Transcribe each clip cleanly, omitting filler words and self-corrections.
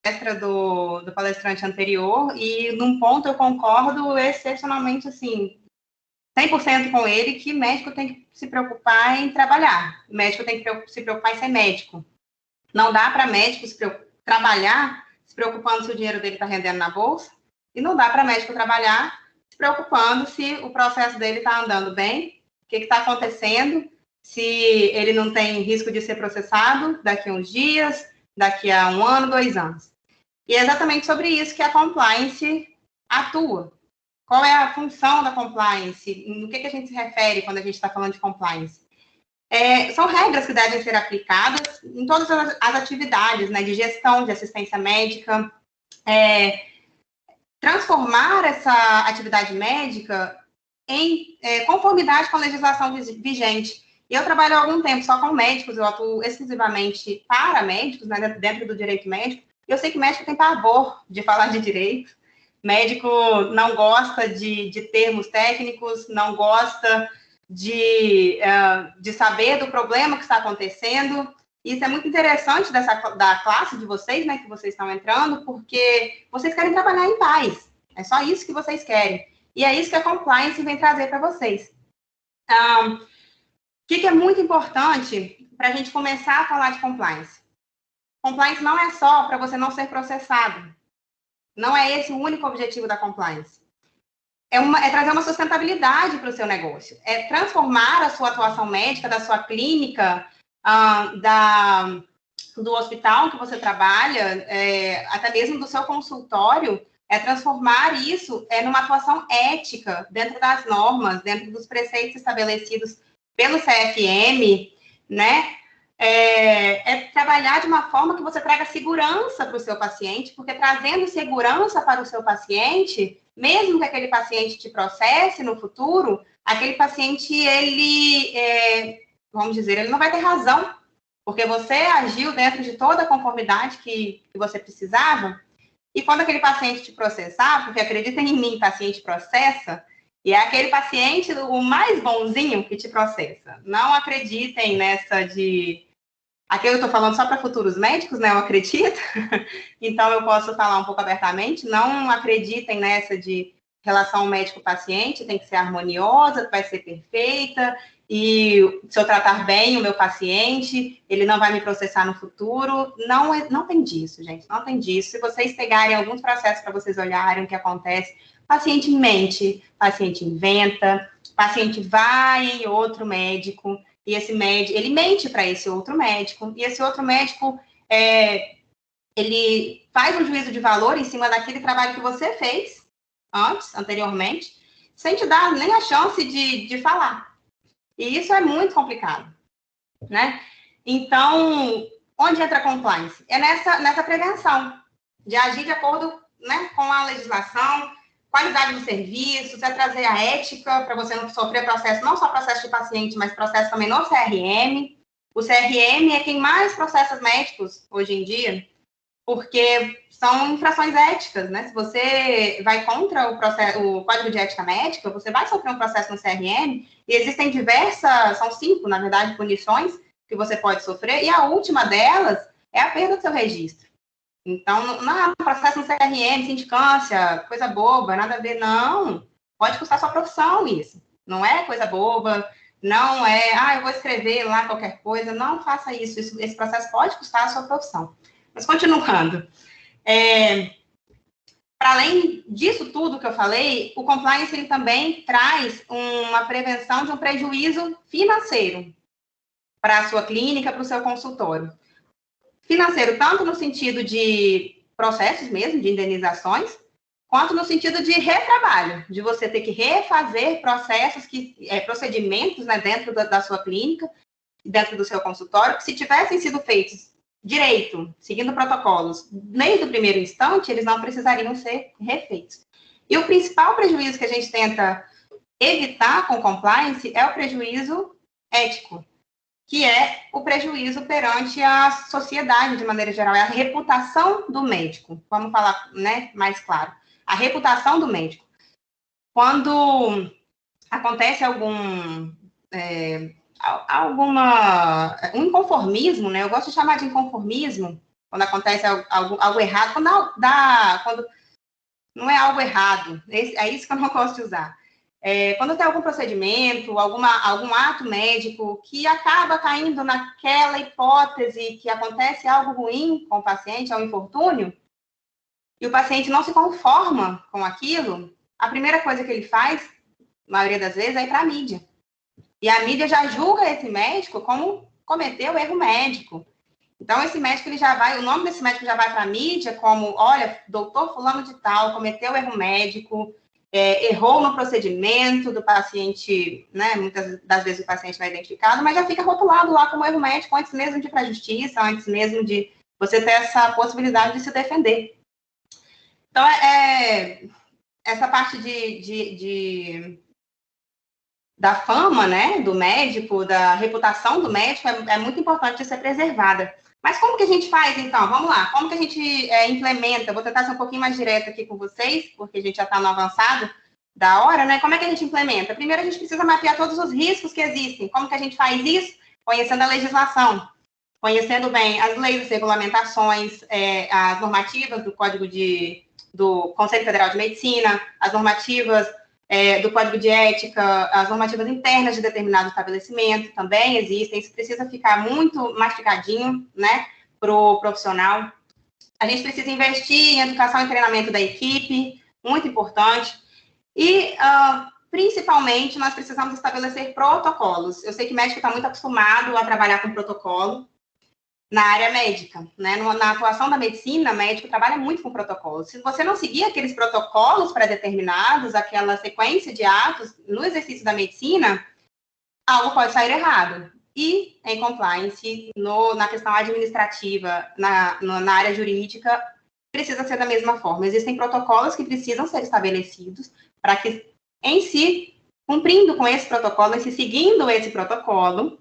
palestra do palestrante anterior, e num ponto eu concordo excepcionalmente, assim, 100% com ele, que médico tem que se preocupar em trabalhar. Médico tem que se preocupar em ser médico. Não dá para médico trabalhar se preocupando se o dinheiro dele está rendendo na bolsa, e não dá para médico trabalhar se preocupando se o processo dele está andando bem, o que está acontecendo, se ele não tem risco de ser processado daqui a uns dias, daqui a 1 ano, 2 anos. E é exatamente sobre isso que a compliance atua. Qual é a função da compliance? No que a gente se refere quando a gente está falando de compliance? São regras que devem ser aplicadas em todas as atividades, né, de gestão, de assistência médica, transformar essa atividade médica em conformidade com a legislação vigente. E eu trabalho há algum tempo só com médicos, eu atuo exclusivamente para médicos, né, dentro do direito médico, e eu sei que médico tem pavor de falar de direito, médico não gosta de termos técnicos, não gosta de saber do problema que está acontecendo. Isso é muito interessante da classe de vocês, né, que vocês estão entrando, porque vocês querem trabalhar em paz. É só isso que vocês querem. E é isso que a compliance vem trazer para vocês. O que é muito importante para a gente começar a falar de compliance? Compliance não é só para você não ser processado. Não é esse o único objetivo da compliance. É trazer uma sustentabilidade para o seu negócio. É transformar a sua atuação médica, da sua clínica, do hospital que você trabalha, até mesmo do seu consultório, transformar isso numa atuação ética, dentro das normas, dentro dos preceitos estabelecidos pelo CFM, né? Trabalhar de uma forma que você traga segurança para o seu paciente, porque trazendo segurança para o seu paciente, mesmo que aquele paciente te processe no futuro, aquele paciente, vamos dizer, ele não vai ter razão, porque você agiu dentro de toda a conformidade que você precisava, e quando aquele paciente te processar, porque acreditem em mim, paciente processa, e é aquele paciente o mais bonzinho que te processa. Não acreditem nessa de... Aqui eu estou falando só para futuros médicos, né? Eu acredito. Então, eu posso falar um pouco abertamente. Não acreditem nessa de relação médico-paciente, tem que ser harmoniosa, vai ser perfeita, e se eu tratar bem o meu paciente, ele não vai me processar no futuro. Não tem disso, gente, não tem disso. Se vocês pegarem alguns processos para vocês olharem o que acontece, paciente mente, paciente inventa, paciente vai em outro médico, e esse médico, ele mente para esse outro médico, e esse outro médico, ele faz um juízo de valor em cima daquele trabalho que você fez anteriormente, sem te dar nem a chance de falar. E isso é muito complicado, né? Então, onde entra a compliance? É nessa prevenção, de agir de acordo, né, com a legislação, qualidade de serviços, trazer a ética para você não sofrer processo, não só processo de paciente, mas processo também no CRM. O CRM é quem mais processa médicos hoje em dia, porque são infrações éticas, né? Se você vai contra o Código de Ética Médica, você vai sofrer um processo no CRM, e existem são 5, na verdade, punições que você pode sofrer, e a última delas é a perda do seu registro. Então, não, processo no CRM, sindicância, coisa boba, nada a ver, não. Pode custar sua profissão isso. Não é coisa boba, não é, eu vou escrever lá qualquer coisa, não faça isso. Esse processo pode custar a sua profissão. Mas, continuando, para além disso tudo que eu falei, o compliance ele também traz uma prevenção de um prejuízo financeiro para a sua clínica, para o seu consultório. Financeiro, tanto no sentido de processos mesmo, de indenizações, quanto no sentido de retrabalho, de você ter que refazer procedimentos, né, dentro da sua clínica, dentro do seu consultório, que se tivessem sido feitos direito, seguindo protocolos, desde o primeiro instante, eles não precisariam ser refeitos. E o principal prejuízo que a gente tenta evitar com compliance é o prejuízo ético, que é o prejuízo perante a sociedade, de maneira geral, é a reputação do médico. Vamos falar, né, mais claro. A reputação do médico. Quando acontece um inconformismo, né? Eu gosto de chamar de inconformismo, quando acontece algo errado, quando não é algo errado, é isso que eu não gosto de usar. Quando tem algum procedimento, algum ato médico que acaba caindo naquela hipótese que acontece algo ruim com o paciente, é um infortúnio, e o paciente não se conforma com aquilo, a primeira coisa que ele faz, na maioria das vezes, é ir para a mídia. E a mídia já julga esse médico como cometeu erro médico. Então, esse médico, o nome desse médico já vai para a mídia como, olha, doutor fulano de tal, cometeu erro médico, errou no procedimento do paciente, né? Muitas das vezes o paciente não é identificado, mas já fica rotulado lá como erro médico antes mesmo de ir para a justiça, antes mesmo de você ter essa possibilidade de se defender. Então, essa parte da fama, né, do médico, da reputação do médico é muito importante de ser preservada. Mas como que a gente faz, então? Vamos lá. Como que a gente implementa? Vou tentar ser um pouquinho mais direta aqui com vocês, porque a gente já está no avançado da hora, né? Como é que a gente implementa? Primeiro, a gente precisa mapear todos os riscos que existem. Como que a gente faz isso? Conhecendo a legislação, conhecendo bem as leis, as regulamentações, as normativas do do Conselho Federal de Medicina, as normativas do Código de Ética, as normativas internas de determinado estabelecimento também existem. Isso precisa ficar muito masticadinho, né, para o profissional. A gente precisa investir em educação e treinamento da equipe, muito importante. E, principalmente, nós precisamos estabelecer protocolos. Eu sei que médico está muito acostumado a trabalhar com protocolo na área médica, né? Na atuação da medicina, o médico trabalha muito com protocolos. Se você não seguir aqueles protocolos pré-determinados, aquela sequência de atos no exercício da medicina, algo pode sair errado. E em compliance, na questão administrativa, na área jurídica, precisa ser da mesma forma. Existem protocolos que precisam ser estabelecidos para que, em si, cumprindo com esse protocolo, seguindo esse protocolo,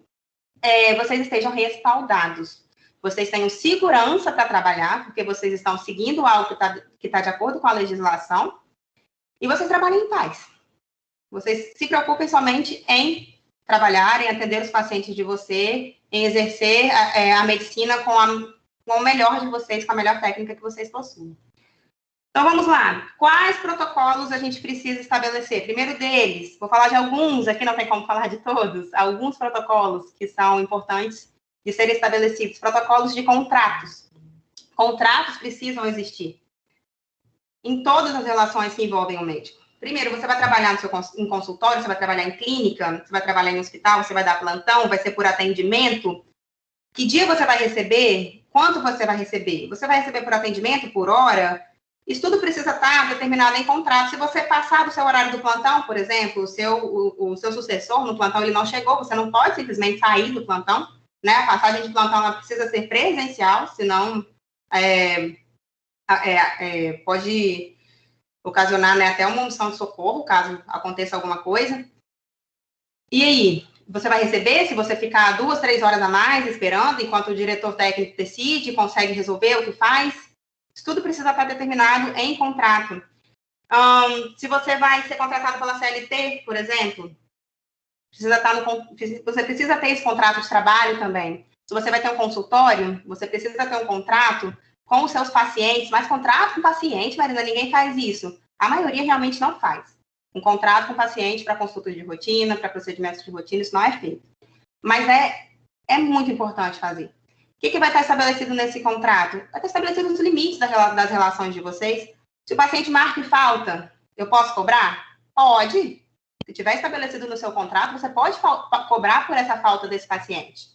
vocês estejam respaldados. Vocês tenham segurança para trabalhar, porque vocês estão seguindo algo que tá de acordo com a legislação, e vocês trabalhem em paz. Vocês se preocupem somente em trabalhar, em atender os pacientes de você, em exercer a medicina com o melhor de vocês, com a melhor técnica que vocês possuem. Então, vamos lá. Quais protocolos a gente precisa estabelecer? Primeiro deles, vou falar de alguns, aqui não tem como falar de todos, alguns protocolos que são importantes de serem estabelecidos. Protocolos de contratos. Contratos precisam existir em todas as relações que envolvem o médico. Primeiro, você vai trabalhar em consultório, você vai trabalhar em clínica, você vai trabalhar em hospital, você vai dar plantão, vai ser por atendimento. Que dia você vai receber? Quanto você vai receber? Você vai receber por atendimento, por hora? Isso tudo precisa estar determinado em contrato. Se você passar do seu horário do plantão, por exemplo, o seu sucessor no plantão ele não chegou, você não pode simplesmente sair do plantão, né? A passagem de plantão ela precisa ser presencial, senão pode ocasionar, né, até uma omissão de socorro, caso aconteça alguma coisa. E aí, você vai receber se você ficar 2, 3 horas a mais esperando, enquanto o diretor técnico decide, consegue resolver o que faz? Isso tudo precisa estar determinado em contrato. Se você vai ser contratado pela CLT, por exemplo, você precisa ter esse contrato de trabalho também. Se você vai ter um consultório, você precisa ter um contrato com os seus pacientes, mas contrato com paciente, Marina, ninguém faz isso. A maioria realmente não faz. Um contrato com paciente para consulta de rotina, para procedimentos de rotina, isso não é feito. Mas é muito importante fazer. O que vai estar estabelecido nesse contrato? Vai estar estabelecido os limites das relações de vocês. Se o paciente marca falta, eu posso cobrar? Pode. Se tiver estabelecido no seu contrato, você pode cobrar por essa falta desse paciente.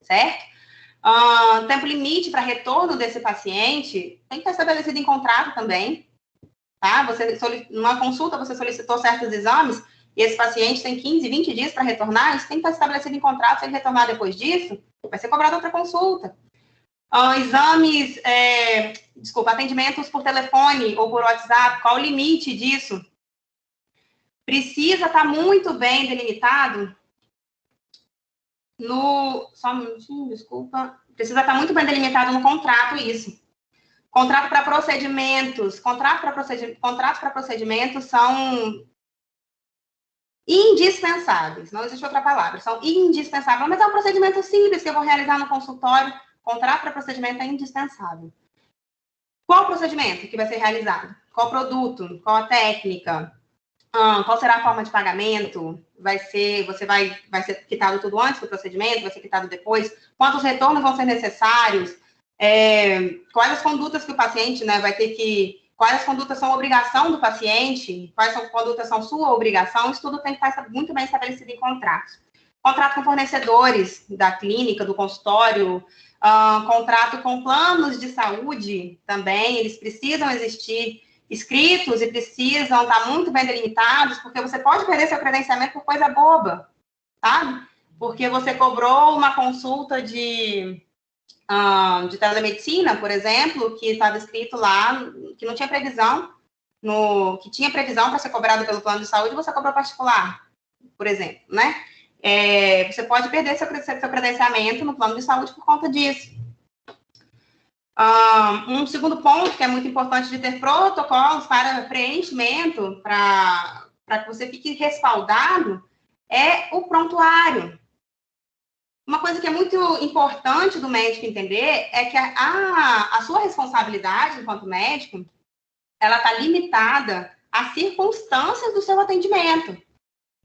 Certo? Tempo limite para retorno desse paciente tem que estar estabelecido em contrato também. Tá? Numa consulta, você solicitou certos exames e esse paciente tem 15, 20 dias para retornar, isso tem que estar estabelecido em contrato. Se ele retornar depois disso, vai ser cobrado outra consulta. Atendimentos por telefone ou por WhatsApp, qual o limite disso? Precisa estar muito bem delimitado só um minutinho, desculpa. Precisa estar muito bem delimitado no contrato isso. Contrato para procedimentos. Contratos para procedimentos são indispensáveis. Não existe outra palavra. São indispensáveis. Mas é um procedimento simples que eu vou realizar no consultório. Contrato para procedimento é indispensável. Qual o procedimento que vai ser realizado? Qual produto? Qual a técnica? Qual será a forma de pagamento? Vai ser quitado tudo antes do procedimento? Vai ser quitado depois? Quantos retornos vão ser necessários? Quais as condutas que o paciente, né, vai ter que... Quais as condutas são obrigação do paciente? Quais condutas são sua obrigação? Isso tudo tem que estar muito bem estabelecido em contratos. Contrato com fornecedores da clínica, do consultório, contrato com planos de saúde também, eles precisam existir escritos e precisam estar muito bem delimitados, porque você pode perder seu credenciamento por coisa boba, sabe? Porque você cobrou uma consulta de telemedicina, por exemplo, que estava escrito lá, que não tinha previsão, que tinha previsão para ser cobrado pelo plano de saúde, você cobrou particular, por exemplo, né? Você pode perder seu credenciamento no plano de saúde por conta disso. Um segundo ponto que é muito importante de ter protocolos para preenchimento, para que você fique respaldado, é o prontuário. Uma coisa que é muito importante do médico entender é que a sua responsabilidade enquanto médico, ela está limitada às circunstâncias do seu atendimento.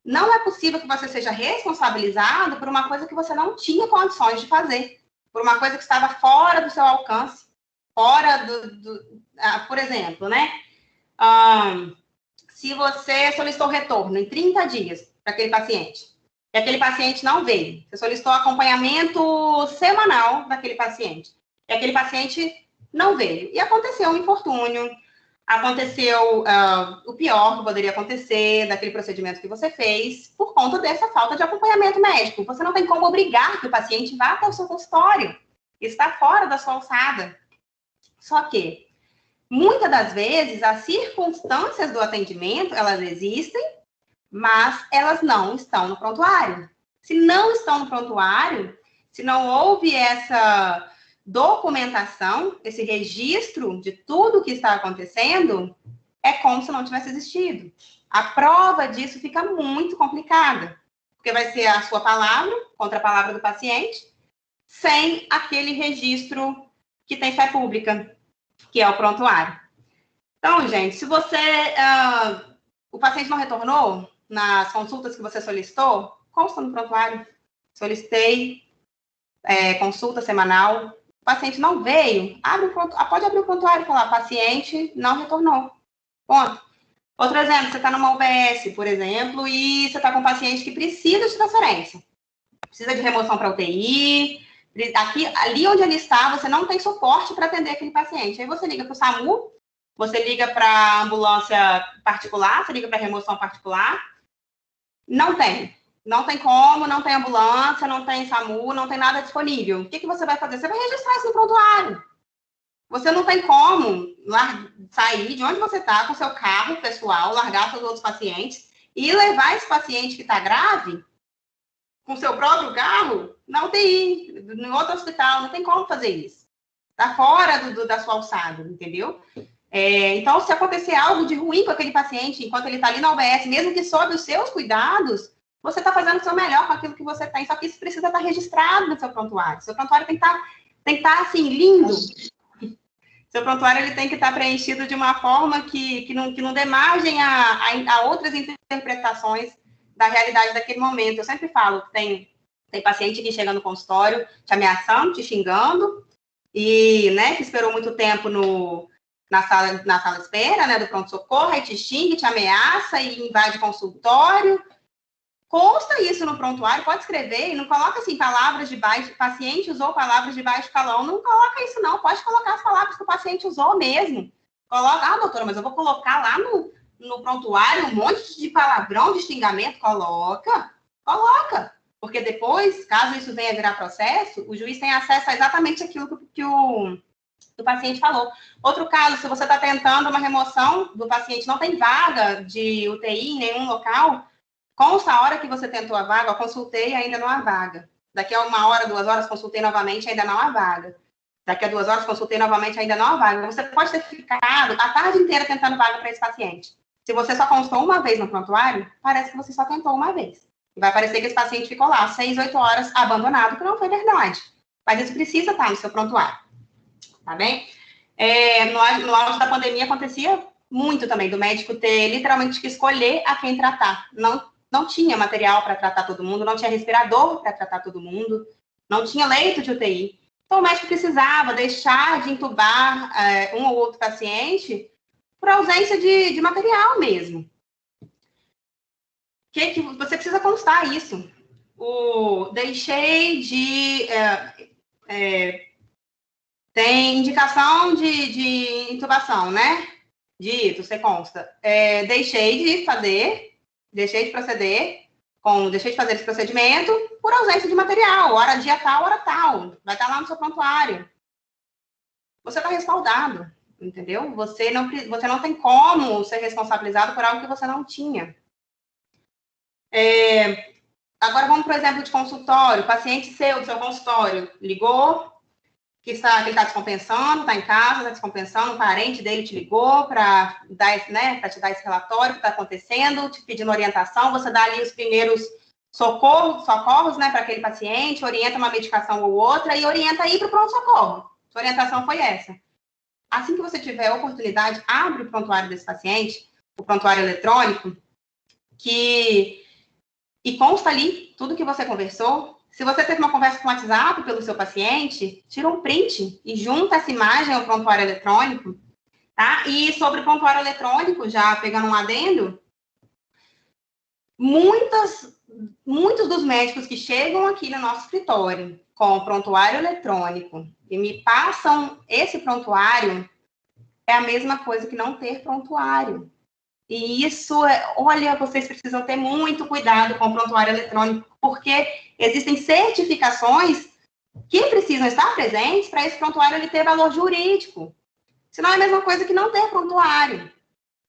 Não é possível que você seja responsabilizado por uma coisa que você não tinha condições de fazer, por uma coisa que estava fora do seu alcance, fora por exemplo, né? Se você solicitou retorno em 30 dias para aquele paciente, e aquele paciente não veio, você solicitou acompanhamento semanal daquele paciente, e aquele paciente não veio, e aconteceu um infortúnio, aconteceu o pior que poderia acontecer daquele procedimento que você fez por conta dessa falta de acompanhamento médico. Você não tem como obrigar que o paciente vá até o seu consultório. Isso está fora da sua alçada. Só que, muitas das vezes, as circunstâncias do atendimento, elas existem, mas elas não estão no prontuário. Se não estão no prontuário, se não houve essa documentação, esse registro de tudo que está acontecendo, é como se não tivesse existido. A prova disso fica muito complicada, porque vai ser a sua palavra contra a palavra do paciente, sem aquele registro que tem fé pública, que é o prontuário. Então, gente, se o paciente não retornou nas consultas que você solicitou, consta no prontuário. Solicitei consulta semanal, o paciente não veio, pode abrir o prontuário e falar, paciente não retornou. Ponto. Outro exemplo, você está numa UBS, por exemplo, e você está com um paciente que precisa de transferência. Precisa de remoção para UTI. Ali onde ele está, você não tem suporte para atender aquele paciente. Aí você liga para o SAMU, você liga para a ambulância particular, você liga para a remoção particular. Não tem. Não tem como, não tem ambulância, não tem SAMU, não tem nada disponível. O que você vai fazer? Você vai registrar isso no prontuário. Você não tem como sair de onde você está com seu carro pessoal, largar seus outros pacientes e levar esse paciente que está grave com seu próprio carro na UTI, em outro hospital. Não tem como fazer isso. Está fora da sua alçada, entendeu? Então, se acontecer algo de ruim com aquele paciente enquanto ele está ali na UBS, mesmo que sob os seus cuidados, você está fazendo o seu melhor com aquilo que você tem, só que isso precisa estar registrado no seu prontuário. Seu prontuário tem que estar assim, lindo. Seu prontuário ele tem que estar preenchido de uma forma que não dê margem a outras interpretações da realidade daquele momento. Eu sempre falo que tem paciente que chega no consultório te ameaçando, te xingando, e, né, que esperou muito tempo na sala de espera, né, do pronto-socorro, aí te xinga, te ameaça e invade consultório. Consta isso no prontuário, pode escrever, e não coloca assim palavras de baixo, o paciente usou palavras de baixo calão, não coloca isso não, pode colocar as palavras que o paciente usou mesmo. Coloca, doutora, mas eu vou colocar lá no prontuário um monte de palavrão, de xingamento, coloca, porque depois, caso isso venha virar processo, o juiz tem acesso a exatamente aquilo que o paciente falou. Outro caso, se você está tentando uma remoção do paciente, não tem vaga de UTI em nenhum local, consta a hora que você tentou a vaga, eu consultei, ainda não há vaga. Daqui a 1 hora, 2 horas, consultei novamente, ainda não há vaga. Daqui a 2 horas, consultei novamente, ainda não há vaga. Você pode ter ficado a tarde inteira tentando vaga para esse paciente. Se você só constou uma vez no prontuário, parece que você só tentou uma vez. E vai parecer que esse paciente ficou lá 6, 8 horas abandonado, que não foi verdade. Mas isso precisa estar no seu prontuário, tá bem? No auge da pandemia acontecia muito também, do médico ter literalmente que escolher a quem tratar. Não tinha material para tratar todo mundo, não tinha respirador para tratar todo mundo, não tinha leito de UTI. Então, o médico precisava deixar de entubar um ou outro paciente por ausência de material mesmo. Que você precisa constar isso. Deixei de... tem indicação de intubação, né? Dito, você consta. Deixei de fazer esse procedimento por ausência de material, hora dia tal, hora tal. Vai estar lá no seu prontuário. Você está respaldado, entendeu? Você não tem como ser responsabilizado por algo que você não tinha. Agora, vamos para o exemplo de consultório. O paciente do seu consultório ligou, que ele está descompensando, está em casa, está descompensando, um parente dele te ligou para te dar esse relatório que está acontecendo, te pedindo orientação, você dá ali os primeiros socorros, né, para aquele paciente, orienta uma medicação ou outra e orienta aí para o pronto-socorro. Sua orientação foi essa. Assim que você tiver a oportunidade, abre o prontuário desse paciente, o prontuário eletrônico, e consta ali tudo que você conversou. Se você teve uma conversa com o WhatsApp pelo seu paciente, tira um print e junta essa imagem ao prontuário eletrônico, tá? E sobre o prontuário eletrônico, já pegando um adendo, muitos dos médicos que chegam aqui no nosso escritório com prontuário eletrônico e me passam esse prontuário, é a mesma coisa que não ter prontuário. E isso, olha, vocês precisam ter muito cuidado com o prontuário eletrônico, porque existem certificações que precisam estar presentes para esse prontuário ele ter valor jurídico. Senão é a mesma coisa que não ter prontuário.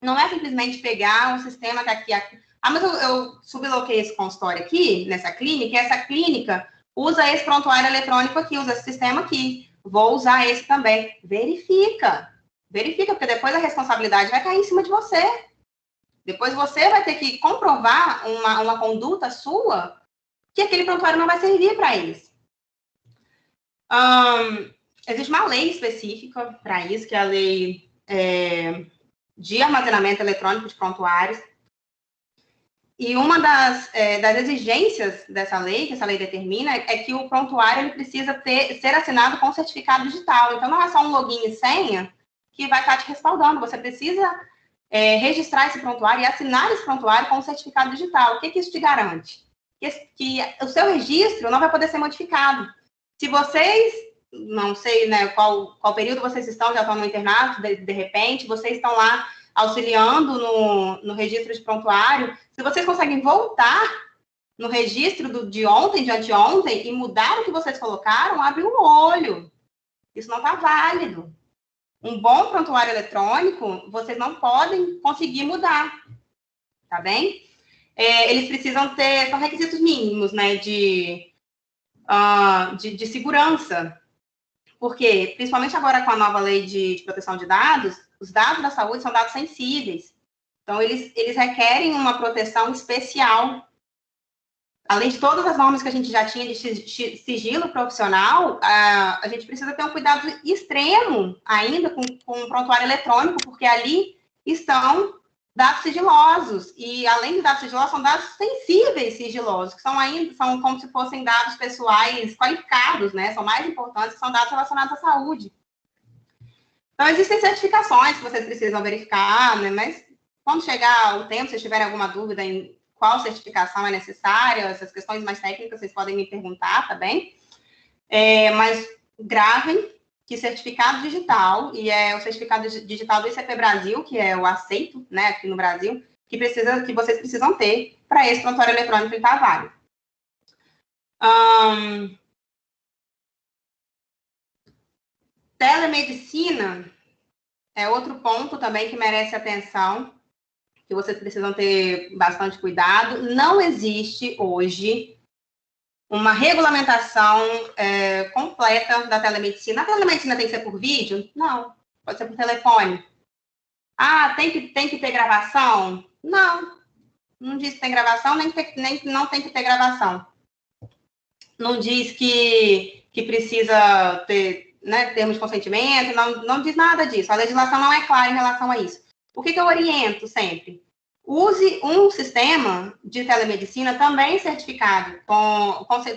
Não é simplesmente pegar um sistema que aqui... mas eu subloquei esse consultório aqui, nessa clínica, e essa clínica usa esse prontuário eletrônico aqui, usa esse sistema aqui. Vou usar esse também. Verifica, porque depois a responsabilidade vai cair em cima de você. Depois você vai ter que comprovar uma conduta sua que aquele prontuário não vai servir para isso. Existe uma lei específica para isso, que é a lei de armazenamento eletrônico de prontuários. E uma das exigências dessa lei, que essa lei determina, é que o prontuário ele precisa ser assinado com certificado digital. Então, não é só um login e senha que vai estar te respaldando. Você precisa registrar esse prontuário e assinar esse prontuário com um certificado digital. O que isso te garante? Que o seu registro não vai poder ser modificado. Se vocês, não sei, né, qual período vocês estão, já estão no internato, de repente, vocês estão lá auxiliando no registro de prontuário, se vocês conseguem voltar no registro de ontem, de anteontem, e mudar o que vocês colocaram, abre o olho. Isso não está válido. Um bom prontuário eletrônico, vocês não podem conseguir mudar, tá bem? Eles precisam ter, são requisitos mínimos, né, de segurança, porque, principalmente agora com a nova lei de proteção de dados, os dados da saúde são dados sensíveis, então eles requerem uma proteção especial. Além de todas as normas que a gente já tinha de sigilo profissional, a gente precisa ter um cuidado extremo ainda com o prontuário eletrônico, porque ali estão dados sigilosos. E, além de dados sigilosos, são dados sensíveis sigilosos, que são como se fossem dados pessoais qualificados, né? São mais importantes, que são dados relacionados à saúde. Então, existem certificações que vocês precisam verificar, né? Mas, quando chegar o tempo, se vocês tiverem alguma dúvida em qual certificação é necessária, essas questões mais técnicas, vocês podem me perguntar, tá bem? Mas gravem que certificado digital, e é o certificado digital do ICP Brasil, que é o aceito, né, aqui no Brasil, que vocês precisam ter para esse prontuário eletrônico estar válido. Telemedicina é outro ponto também que merece atenção, que vocês precisam ter bastante cuidado. Não existe hoje uma regulamentação completa da telemedicina. A telemedicina tem que ser por vídeo? Não. Pode ser por telefone. Tem que ter gravação? Não. Não diz que tem gravação, nem não tem que ter gravação. Não diz que que precisa ter, né, termos de consentimento, não diz nada disso. A legislação não é clara em relação a isso. O que eu oriento sempre? Use um sistema de telemedicina também certificado.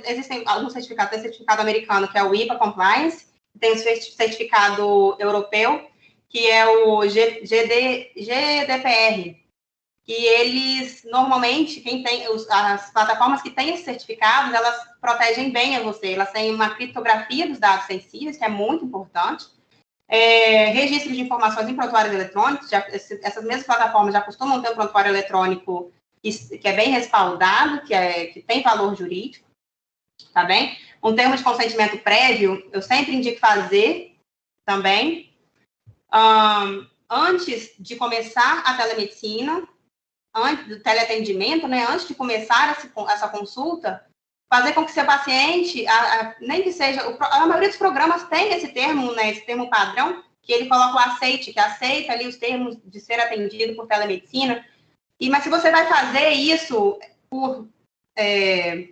Existem alguns certificados, tem certificado americano, que é o HIPAA Compliance, tem o certificado europeu, que é o GDPR, que eles, normalmente, as plataformas que têm esses certificados, elas protegem bem a você, elas têm uma criptografia dos dados sensíveis, que é muito importante, registro de informações em prontuários eletrônicos, essas mesmas plataformas já costumam ter um prontuário eletrônico que é bem respaldado, que tem valor jurídico, tá bem? Um termo de consentimento prévio, eu sempre indico fazer também. Antes de começar a telemedicina, antes do teleatendimento, né, antes de começar essa consulta, fazer com que seu paciente, nem que seja, a maioria dos programas tem esse termo, né, esse termo padrão, que ele coloca o aceite, que aceita ali os termos de ser atendido por telemedicina. Mas se você vai fazer isso por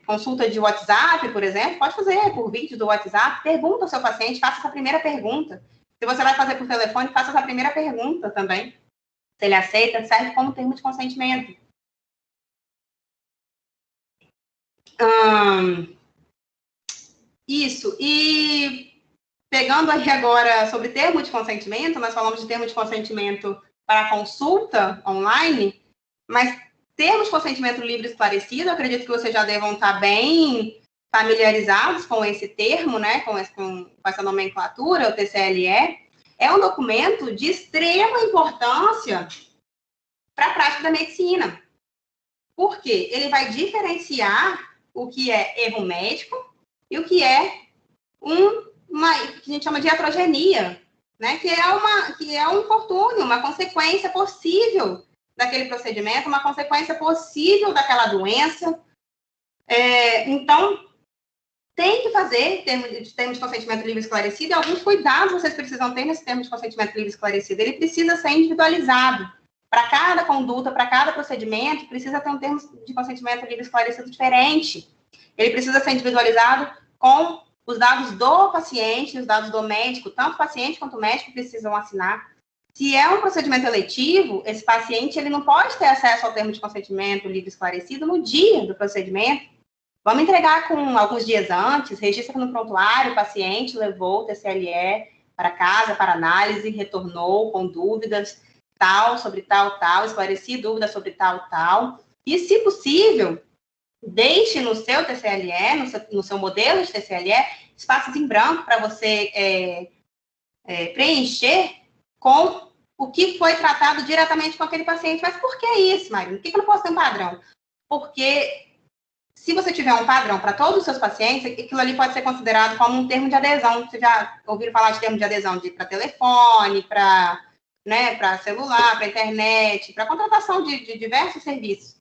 consulta de WhatsApp, por exemplo, pode fazer por vídeo do WhatsApp, pergunta ao seu paciente, faça essa primeira pergunta. Se você vai fazer por telefone, faça essa primeira pergunta também. Se ele aceita, serve como termo de consentimento. Isso. E pegando aí agora sobre termo de consentimento, nós falamos de termo de consentimento para consulta online, mas termo de consentimento livre e esclarecido, eu acredito que vocês já devam estar bem familiarizados com esse termo, né, com essa nomenclatura, o TCLE, é um documento de extrema importância para a prática da medicina. Por quê? Ele vai diferenciar o que é erro médico e o que é que a gente chama de iatrogenia, né? Que é um infortúnio, uma consequência possível daquele procedimento, uma consequência possível daquela doença. Então, tem que fazer termo de consentimento livre e esclarecido, e alguns cuidados vocês precisam ter nesse termo de consentimento livre e esclarecido. Ele precisa ser individualizado. Para cada conduta, para cada procedimento, precisa ter um termo de consentimento livre e esclarecido diferente. Ele precisa ser individualizado com os dados do paciente, os dados do médico, tanto o paciente quanto o médico precisam assinar. Se é um procedimento eletivo, esse paciente ele não pode ter acesso ao termo de consentimento livre e esclarecido no dia do procedimento. Vamos entregar com alguns dias antes, registra no prontuário, o paciente levou o TCLE para casa, para análise, retornou com dúvidas, sobre tal, esclareci dúvidas sobre tal. E, se possível, deixe no seu TCLE, no seu modelo de TCLE, espaços em branco para você preencher com o que foi tratado diretamente com aquele paciente. Mas por que isso, Marina? Por que eu não posso ter um padrão? Porque se você tiver um padrão para todos os seus pacientes, aquilo ali pode ser considerado como um termo de adesão. Vocês já ouviram falar de termo de adesão para telefone, para celular, para internet, para contratação de diversos serviços.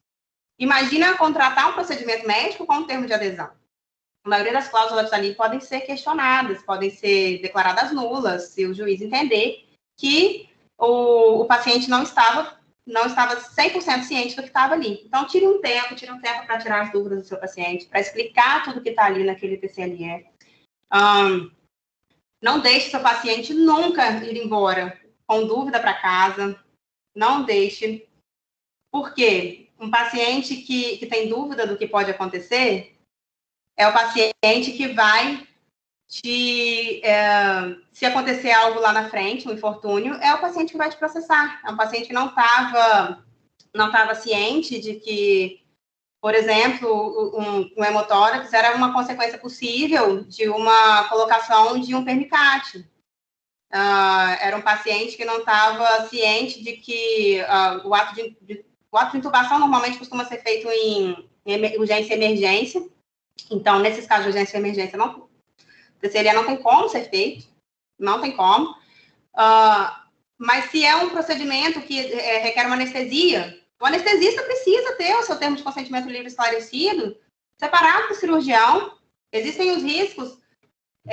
Imagina contratar um procedimento médico com um termo de adesão. A maioria das cláusulas ali podem ser questionadas, podem ser declaradas nulas, se o juiz entender que o paciente não estava 100% ciente do que estava ali. Então, tire um tempo para tirar as dúvidas do seu paciente, para explicar tudo que está ali naquele TCLE. Não deixe seu paciente nunca ir embora com dúvida para casa. Não deixe. Por quê? Um paciente que tem dúvida do que pode acontecer é o paciente que vai se acontecer algo lá na frente, um infortúnio, é o paciente que vai te processar. É um paciente que não estava ciente de que, por exemplo, um hemotórax era uma consequência possível de uma colocação de um permicate. Era um paciente que não estava ciente de que o ato de intubação normalmente costuma ser feito em urgência e emergência. Então, nesses casos de urgência e emergência, TCLE não tem como ser feito, não tem como. Mas se é um procedimento que requer uma anestesia, o anestesista precisa ter o seu termo de consentimento livre e esclarecido, separado do cirurgião. Existem os riscos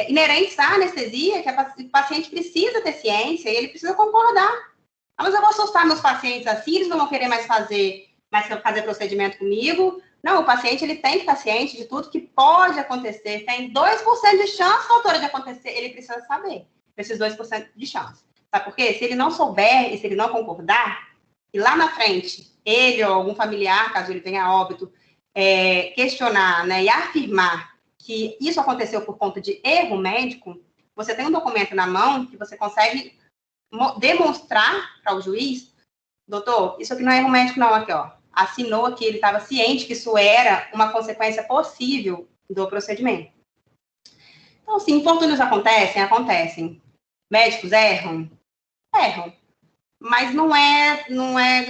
inerentes à anestesia, que o paciente precisa ter ciência e ele precisa concordar. Mas eu vou assustar meus pacientes assim, eles não vão querer mais fazer procedimento comigo. Não, o paciente ele tem que estar ciente de tudo que pode acontecer. Tem 2% de chance, doutora, de acontecer. Ele precisa saber esses 2% de chance. Sabe por quê? Se ele não souber e se ele não concordar, e lá na frente, ele ou algum familiar, caso ele tenha óbito, questionar, né, e afirmar que isso aconteceu por conta de erro médico, você tem um documento na mão que você consegue demonstrar para o juiz, doutor, isso aqui não é erro médico não, aqui, ó. Assinou aqui, ele estava ciente que isso era uma consequência possível do procedimento. Então, assim, infortúnios acontecem? Acontecem. Médicos erram? Erram. Mas não é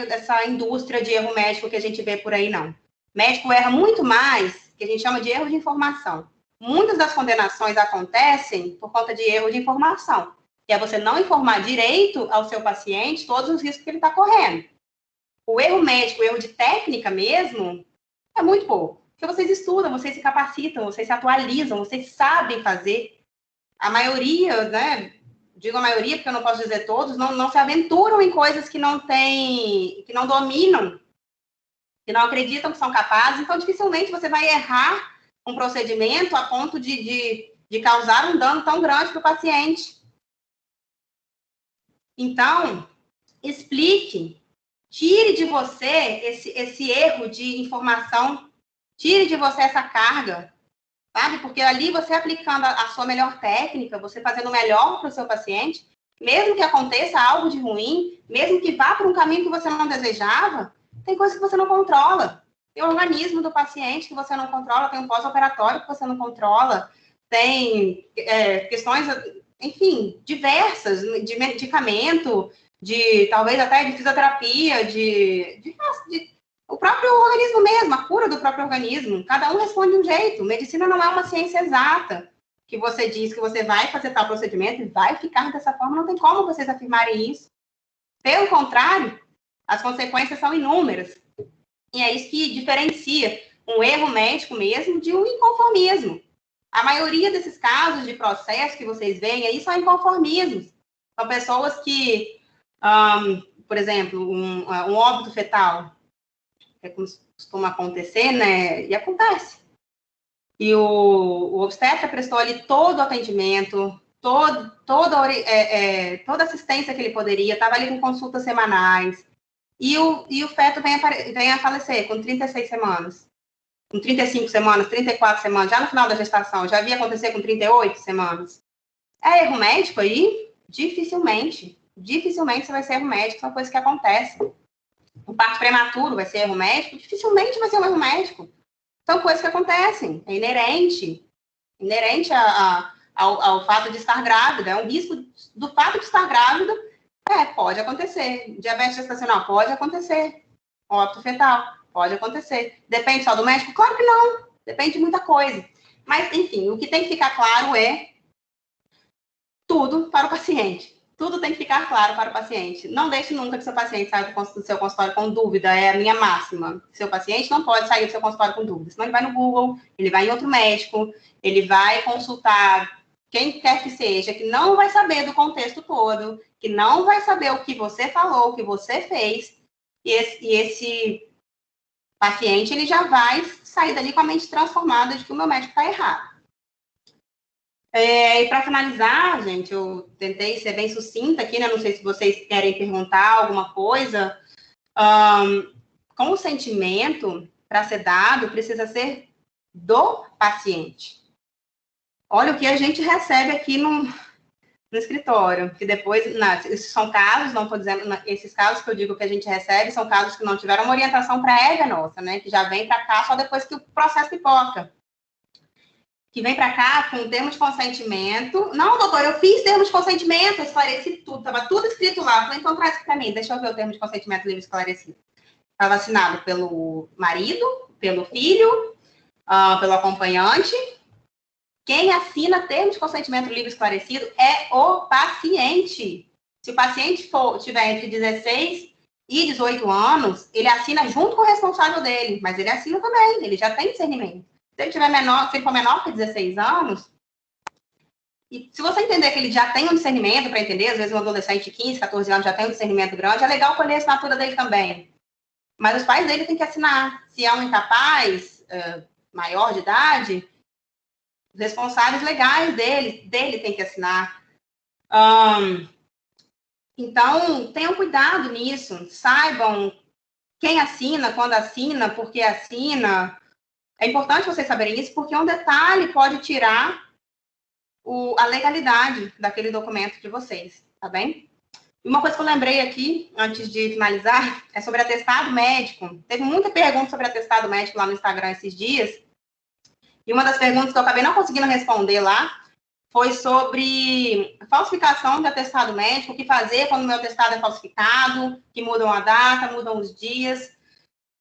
essa indústria de erro médico que a gente vê por aí, não. Médico erra muito mais, que a gente chama de erro de informação. Muitas das condenações acontecem por conta de erro de informação. Que é você não informar direito ao seu paciente todos os riscos que ele está correndo. O erro médico, o erro de técnica mesmo, é muito pouco. Porque vocês estudam, vocês se capacitam, vocês se atualizam, vocês sabem fazer. A maioria, né? Digo a maioria, porque eu não posso dizer todos, não se aventuram em coisas que não dominam, que não acreditam que são capazes. Então, dificilmente você vai errar um procedimento a ponto de causar um dano tão grande para o paciente. Então, explique. Tire de você esse erro de informação, tire de você essa carga, sabe? Porque ali você aplicando a sua melhor técnica, você fazendo o melhor para o seu paciente, mesmo que aconteça algo de ruim, mesmo que vá para um caminho que você não desejava, tem coisas que você não controla. Tem o organismo do paciente que você não controla, tem um pós-operatório que você não controla, tem questões, enfim, diversas, de medicamento, talvez até de fisioterapia, o próprio organismo mesmo, a cura do próprio organismo. Cada um responde de um jeito. Medicina não é uma ciência exata, que você diz que você vai fazer tal procedimento e vai ficar dessa forma. Não tem como vocês afirmarem isso. Pelo contrário, as consequências são inúmeras. E é isso que diferencia um erro médico mesmo de um inconformismo. A maioria desses casos de processo que vocês veem aí são inconformismos. São pessoas que, por exemplo, um óbito fetal, é como costuma acontecer, né? E acontece. E o obstetra prestou ali todo o atendimento, toda assistência que ele poderia, estava ali com consultas semanais. E o feto vem a falecer com 36 semanas, com 35 semanas, 34 semanas, já no final da gestação. Já havia acontecer com 38 semanas. É erro médico aí? Dificilmente. Dificilmente você vai ser erro médico, são coisas que acontecem. Um parto prematuro vai ser erro médico? Dificilmente vai ser um erro médico. São coisas que acontecem, é inerente ao fato de estar grávida, é um risco do fato de estar grávida, pode acontecer. Diabetes gestacional, pode acontecer. Óbito fetal, pode acontecer. Depende só do médico? Claro que não, depende de muita coisa. Mas, enfim, o que tem que ficar claro é tudo para o paciente. Tudo tem que ficar claro para o paciente. Não deixe nunca que seu paciente saia do seu consultório com dúvida, é a minha máxima. Seu paciente não pode sair do seu consultório com dúvida. Senão ele vai no Google, ele vai em outro médico, ele vai consultar quem quer que seja, que não vai saber do contexto todo, que não vai saber o que você falou, o que você fez, e esse paciente, ele já vai sair dali com a mente transformada de que o meu médico está errado. E para finalizar, gente, eu tentei ser bem sucinta aqui, né? Não sei se vocês querem perguntar alguma coisa. Consentimento, para ser dado, precisa ser do paciente. Olha o que a gente recebe aqui no escritório, que depois, esses são casos, não estou dizendo, esses casos que eu digo que a gente recebe são casos que não tiveram uma orientação prévia nossa, né? Que já vem para cá só depois que o processo pipoca. Que vem para cá com o termo de consentimento. Não, doutor, eu fiz termo de consentimento, eu esclareci tudo, estava tudo escrito lá. Falei, então traz para mim, deixa eu ver o termo de consentimento livre esclarecido. Estava assinado pelo marido, pelo filho, pelo acompanhante. Quem assina termo de consentimento livre esclarecido é o paciente. Se o paciente tiver entre 16 e 18 anos, ele assina junto com o responsável dele, mas ele assina também, ele já tem discernimento. Se ele for menor que 16 anos, e se você entender que ele já tem um discernimento para entender, às vezes um adolescente de 15, 14 anos já tem um discernimento grande, é legal colher a assinatura dele também. mas os pais dele têm que assinar. Se é um incapaz maior de idade, os responsáveis legais dele têm que assinar. Então, tenham cuidado nisso, saibam quem assina, quando assina, por que assina. É importante vocês saberem isso, porque um detalhe pode tirar a legalidade daquele documento de vocês, tá bem? E uma coisa que eu lembrei aqui, antes de finalizar, é sobre atestado médico. Teve muita pergunta sobre atestado médico lá no Instagram esses dias, e uma das perguntas que eu acabei não conseguindo responder lá foi sobre falsificação de atestado médico, o que fazer quando o meu atestado é falsificado, que mudam a data, mudam os dias.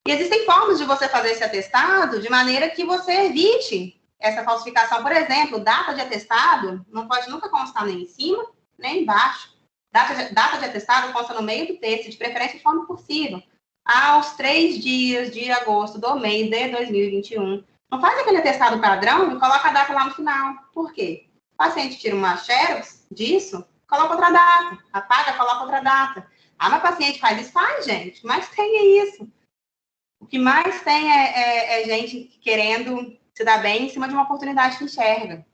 E existem formas de você fazer esse atestado de maneira que você evite essa falsificação. Por exemplo, data de atestado não pode nunca constar nem em cima, nem embaixo. Data de atestado consta no meio do texto, de preferência de forma cursiva. Aos 3 dias de agosto do mês de 2021. Não faz aquele atestado padrão e coloca a data lá no final. Por quê? O paciente tira uma xerox disso, coloca outra data. Apaga, coloca outra data. Ah, mas o paciente faz isso? Faz, gente. Mas tem isso. O que mais tem é gente querendo se dar bem em cima de uma oportunidade que enxerga.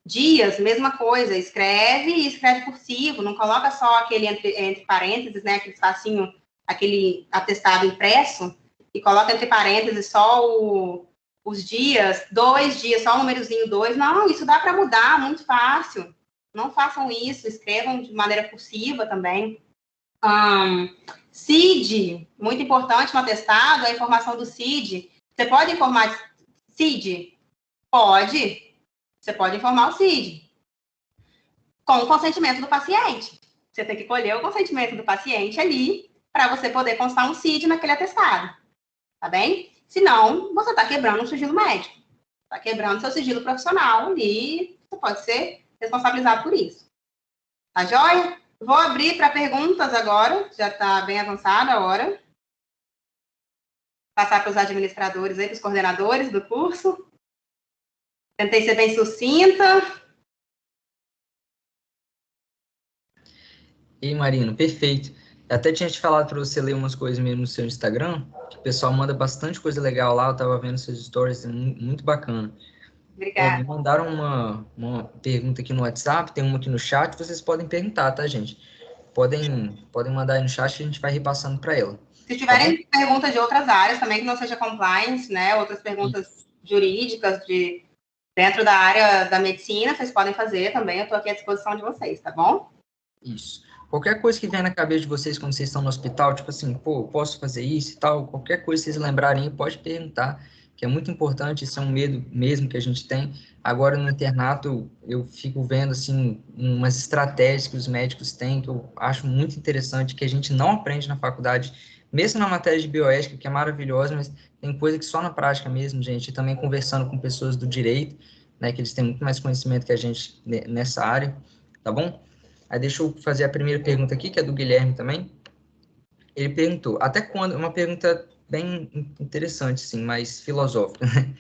Dias, mesma coisa. Escreve e escreve cursivo. Não coloca só aquele entre parênteses, né? Aquele espacinho, aquele atestado impresso. E coloca entre parênteses só os dias, 2 dias, só o númerozinho 2. Não, isso dá para mudar, muito fácil. Não façam isso, escrevam de maneira cursiva também. CID, muito importante no atestado, a informação do CID. Você pode informar CID? Pode. Você pode informar o CID. Com o consentimento do paciente. Você tem que colher o consentimento do paciente ali para você poder constar um CID naquele atestado. Tá bem? Senão, você está quebrando um sigilo médico. Está quebrando seu sigilo profissional e você pode ser responsabilizado por isso. Tá joia? Vou abrir para perguntas agora. Já está bem avançada a hora. Passar para os administradores aí, para os coordenadores do curso. Tentei ser bem sucinta. E Marino, perfeito. Eu até tinha te falado para você ler umas coisas mesmo no seu Instagram, que o pessoal manda bastante coisa legal lá, eu estava vendo seus stories, muito bacana. Obrigada. Me mandaram uma pergunta aqui no WhatsApp, tem uma aqui no chat, vocês podem perguntar, tá, gente? Podem mandar aí no chat e a gente vai repassando para ela. Se tiverem perguntas de outras áreas também, que não seja compliance, né? Outras perguntas jurídicas dentro da área da medicina, vocês podem fazer também, eu estou aqui à disposição de vocês, tá bom? Isso. Qualquer coisa que vier na cabeça de vocês quando vocês estão no hospital, tipo assim, pô, posso fazer isso e tal, qualquer coisa que vocês lembrarem, pode perguntar, que é muito importante, isso é um medo mesmo que a gente tem. Agora, no internato, eu fico vendo, assim, umas estratégias que os médicos têm, que eu acho muito interessante, que a gente não aprende na faculdade, mesmo na matéria de bioética, que é maravilhosa, mas tem coisa que só na prática mesmo, gente, e também conversando com pessoas do direito, né, que eles têm muito mais conhecimento que a gente nessa área, tá bom? Aí deixa eu fazer a primeira pergunta aqui, que é do Guilherme também. Ele perguntou, até quando, uma pergunta bem interessante, sim, mais filosófica, né?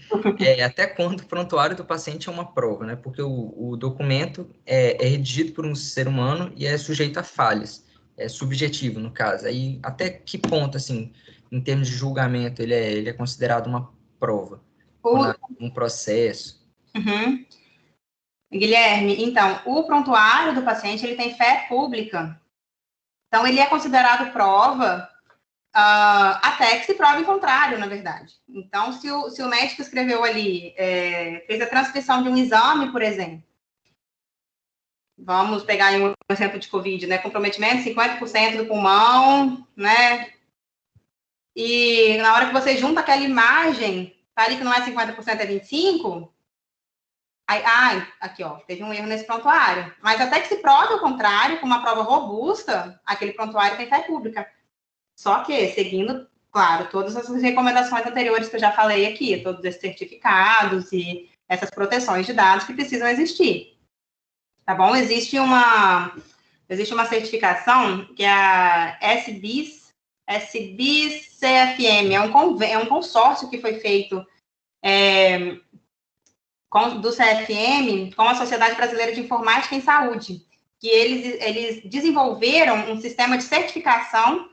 Até quando o prontuário do paciente é uma prova, né? Porque o documento é redigido por um ser humano e é sujeito a falhas, é subjetivo, no caso. Aí, até que ponto, assim, em termos de julgamento, ele é considerado uma prova? Um processo? Uhum. Guilherme, então, o prontuário do paciente, ele tem fé pública. Então, ele é considerado prova até que se prove o contrário, na verdade. Então, se o médico escreveu ali, fez a transcrição de um exame, por exemplo, vamos pegar aí um exemplo de COVID, né? Comprometimento 50% do pulmão, né? E na hora que você junta aquela imagem, tá ali que não é 50%, é 25%, aqui, ó, teve um erro nesse prontuário. Mas até que se prove o contrário, com uma prova robusta, aquele prontuário tem fé pública. Só que, seguindo, claro, todas as recomendações anteriores que eu já falei aqui, todos esses certificados e essas proteções de dados que precisam existir. Tá bom? Existe uma certificação que é a SBIS-CFM, é um consórcio que foi feito do CFM com a Sociedade Brasileira de Informática em Saúde, que eles desenvolveram um sistema de certificação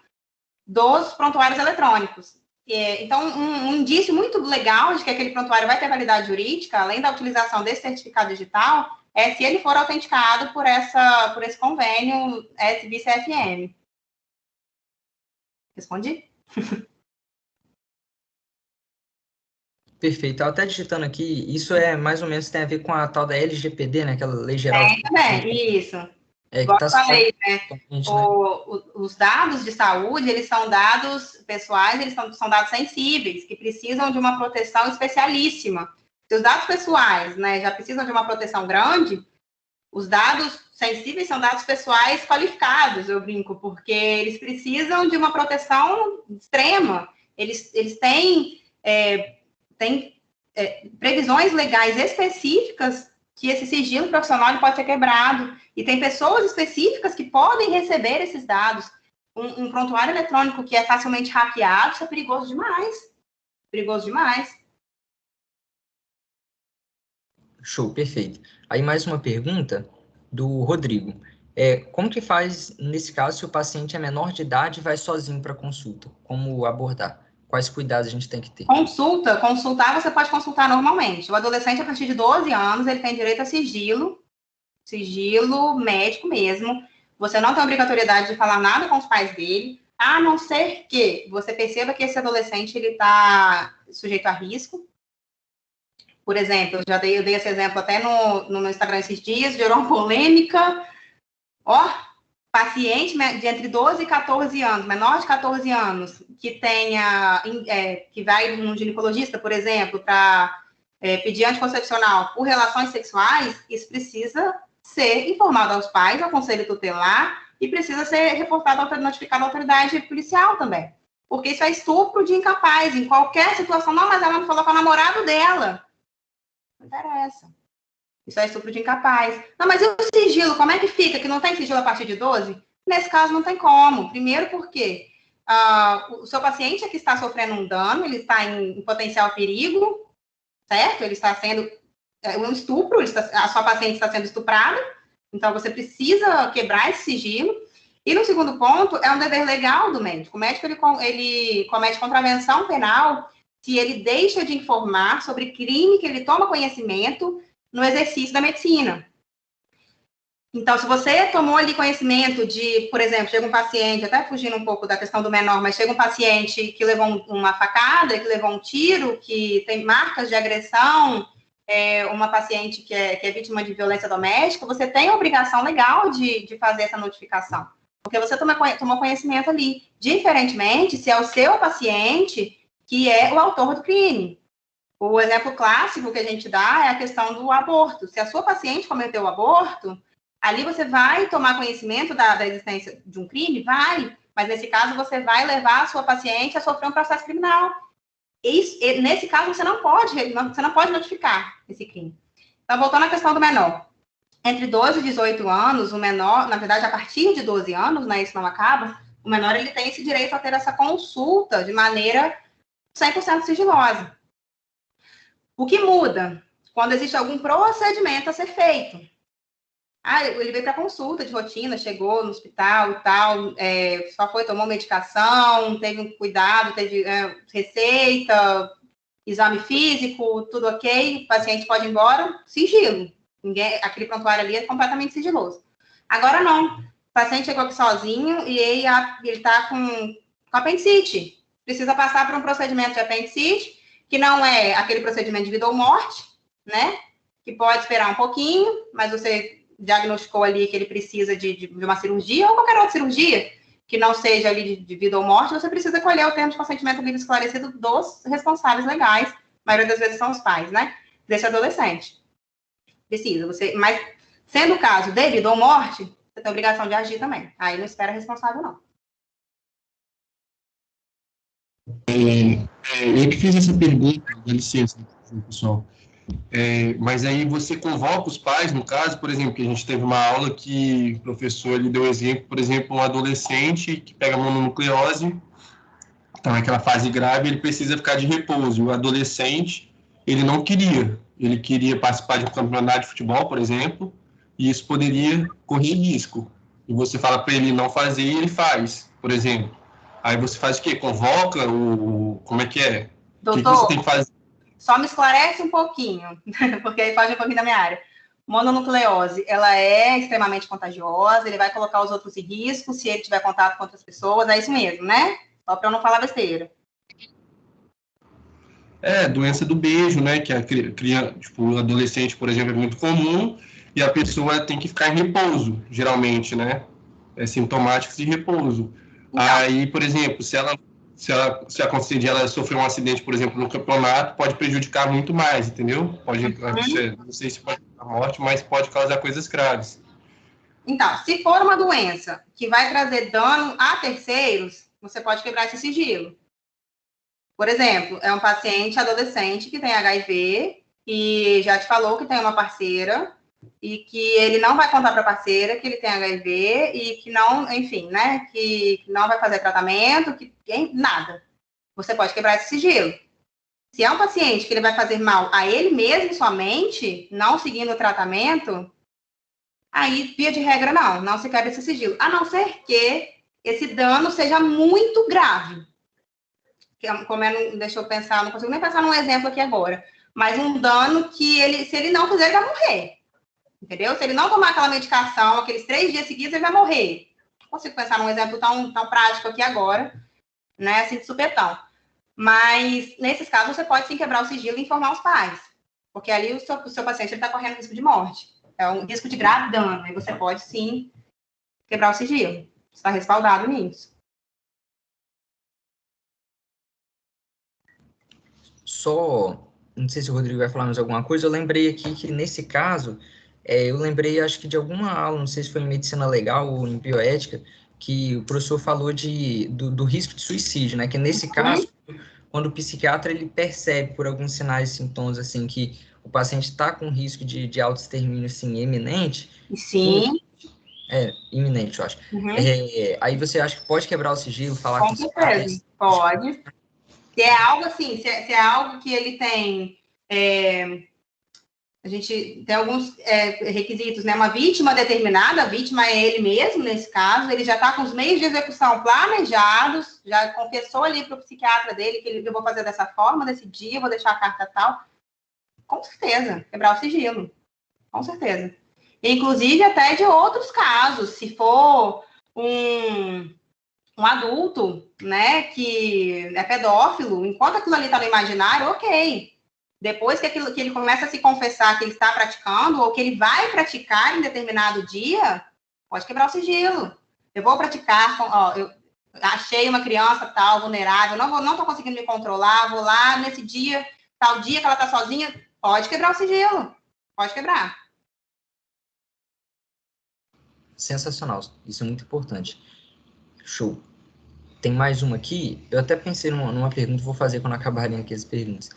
dos prontuários eletrônicos. Então, um indício muito legal de que aquele prontuário vai ter validade jurídica, além da utilização desse certificado digital, é se ele for autenticado por esse convênio SBCFM. Respondi? Perfeito. Eu até digitando aqui, isso é mais ou menos tem a ver com a tal da LGPD, né? Aquela Lei Geral. Também, isso. Igual eu falei, né? Os dados de saúde, eles são dados pessoais, eles são dados sensíveis, que precisam de uma proteção especialíssima. Se os dados pessoais, né, já precisam de uma proteção grande, os dados sensíveis são dados pessoais qualificados, eu brinco, porque eles precisam de uma proteção extrema. Eles têm previsões legais específicas que esse sigilo profissional pode ser quebrado, e tem pessoas específicas que podem receber esses dados. Um prontuário eletrônico que é facilmente hackeado, isso é perigoso demais. Perigoso demais. Show, perfeito. Aí mais uma pergunta do Rodrigo. Como que faz, nesse caso, se o paciente é menor de idade e vai sozinho para consulta? Como abordar? Quais cuidados a gente tem que ter? Consultar, você pode consultar normalmente. O adolescente, a partir de 12 anos, ele tem direito a sigilo médico mesmo. Você não tem obrigatoriedade de falar nada com os pais dele, a não ser que você perceba que esse adolescente ele está sujeito a risco. Por exemplo, eu dei esse exemplo até no meu Instagram esses dias, gerou uma polêmica. Paciente de entre 12 e 14 anos, menor de 14 anos, que vai num ginecologista, por exemplo, para pedir anticoncepcional por relações sexuais, isso precisa ser informado aos pais, ao conselho tutelar, e precisa ser notificado à autoridade policial também. Porque isso é estupro de incapaz, em qualquer situação. Não, mas ela não falou com o namorado dela. Não interessa. Isso é estupro de incapaz. Não, mas e o sigilo, como é que fica? Que não tem sigilo a partir de 12? Nesse caso, não tem como. Primeiro porque o seu paciente é que está sofrendo um dano, ele está em potencial perigo, certo? Ele está sendo um estupro, a sua paciente está sendo estuprada, então você precisa quebrar esse sigilo. E no segundo ponto, é um dever legal do médico. O médico, ele comete contravenção penal se ele deixa de informar sobre crime que ele toma conhecimento no exercício da medicina. Então, se você tomou ali conhecimento de, por exemplo, chega um paciente, até fugindo um pouco da questão do menor, mas chega um paciente que levou uma facada, que levou um tiro, que tem marcas de agressão, uma paciente que é vítima de violência doméstica, você tem a obrigação legal de fazer essa notificação, porque você tomou conhecimento ali. Diferentemente, se é o seu paciente que é o autor do crime. O exemplo clássico que a gente dá é a questão do aborto. Se a sua paciente cometeu o aborto, ali você vai tomar conhecimento da existência de um crime? Vai. Mas nesse caso, você vai levar a sua paciente a sofrer um processo criminal. Nesse caso, você não pode notificar esse crime. Então, voltando à questão do menor. Entre 12 e 18 anos, o menor, na verdade, a partir de 12 anos, né, isso não acaba, o menor ele tem esse direito a ter essa consulta de maneira 100% sigilosa. O que muda? Quando existe algum procedimento a ser feito. Ele veio para consulta de rotina, chegou no hospital e tal, tomou medicação, teve um cuidado, teve receita, exame físico, tudo ok, o paciente pode ir embora, sigilo. Aquele prontuário ali é completamente sigiloso. Agora não, o paciente chegou aqui sozinho e ele está com apendicite. Precisa passar por um procedimento de apendicite, que não é aquele procedimento de vida ou morte, né? Que pode esperar um pouquinho, mas você diagnosticou ali que ele precisa de uma cirurgia ou qualquer outra cirurgia que não seja ali de vida ou morte, você precisa colher o termo de consentimento livre esclarecido dos responsáveis legais, a maioria das vezes são os pais, né? Desse adolescente. Precisa, mas sendo o caso de vida ou morte, você tem a obrigação de agir também. Aí não espera responsável, não. Eu que fiz essa pergunta, dá licença, pessoal. Mas aí você convoca os pais, no caso, por exemplo, que a gente teve uma aula que o professor ele deu exemplo, por exemplo, um adolescente que pega mononucleose, então naquela fase grave ele precisa ficar de repouso. O adolescente, ele não queria, ele queria participar de um campeonato de futebol, por exemplo, e isso poderia correr risco. E você fala para ele não fazer e ele faz, por exemplo. Aí você faz o quê? Convoca o... Como é que é? Doutor, o que você tem que fazer? Só me esclarece um pouquinho, porque aí foge um pouquinho da minha área. Mononucleose, ela é extremamente contagiosa, ele vai colocar os outros em risco se ele tiver contato com outras pessoas, é isso mesmo, né? Só para eu não falar besteira. Doença do beijo, né? Que a criança, tipo, o adolescente, por exemplo, é muito comum e a pessoa tem que ficar em repouso, geralmente, né? É sintomático de repouso. Então, Aí, por exemplo, se acontecer de ela sofrer um acidente, por exemplo, no campeonato, pode prejudicar muito mais, entendeu? Não sei se pode causar morte, mas pode causar coisas graves. Então, se for uma doença que vai trazer dano a terceiros, você pode quebrar esse sigilo. Por exemplo, é um paciente adolescente que tem HIV e já te falou que tem uma parceira e que ele não vai contar para a parceira que ele tem HIV e que não, enfim, né, que não vai fazer tratamento, que nada. Você pode quebrar esse sigilo. Se é um paciente que ele vai fazer mal a ele mesmo somente, não seguindo o tratamento, aí, via de regra, não se quebra esse sigilo. A não ser que esse dano seja muito grave. Deixa eu pensar, não consigo nem pensar num exemplo aqui agora, mas um dano que se ele não fizer, ele vai morrer. Entendeu? Se ele não tomar aquela medicação, aqueles 3 dias seguidos, ele vai morrer. Não consigo pensar num exemplo tão prático aqui agora, né, assim, de supetão. Mas, nesses casos, você pode sim quebrar o sigilo e informar os pais. Porque ali o seu paciente está correndo risco de morte. É um risco de grave dano. E você pode sim quebrar o sigilo. Você está respaldado nisso. Só, não sei se o Rodrigo vai falar mais alguma coisa, eu lembrei aqui que nesse caso, eu lembrei acho que de alguma aula, não sei se foi em medicina legal ou em bioética, que o professor falou do risco de suicídio, né? Que nesse caso, quando o psiquiatra ele percebe por alguns sinais e sintomas assim que o paciente está com risco de autoextermínio assim, iminente. Sim. Iminente, eu acho. Uhum. Aí você acha que pode quebrar o sigilo, falar com os pais? Pode. Se é algo assim, se é algo que ele tem... a gente tem alguns requisitos, né? Uma vítima determinada, a vítima é ele mesmo, nesse caso, ele já está com os meios de execução planejados, já confessou ali para o psiquiatra dele que eu vou fazer dessa forma, desse dia, vou deixar a carta tal. Com certeza, quebrar o sigilo. Com certeza. Inclusive até de outros casos, se for um adulto, né, que é pedófilo, enquanto aquilo ali está no imaginário, ok. Depois que ele começa a se confessar que ele está praticando, ou que ele vai praticar em determinado dia, pode quebrar o sigilo. Eu vou praticar, eu achei uma criança tal, vulnerável, não estou conseguindo me controlar, vou lá nesse dia, tal dia que ela está sozinha, pode quebrar o sigilo. Pode quebrar. Sensacional, isso é muito importante. Show. Tem mais uma aqui, eu até pensei numa pergunta, vou fazer quando acabarem aqui as perguntas.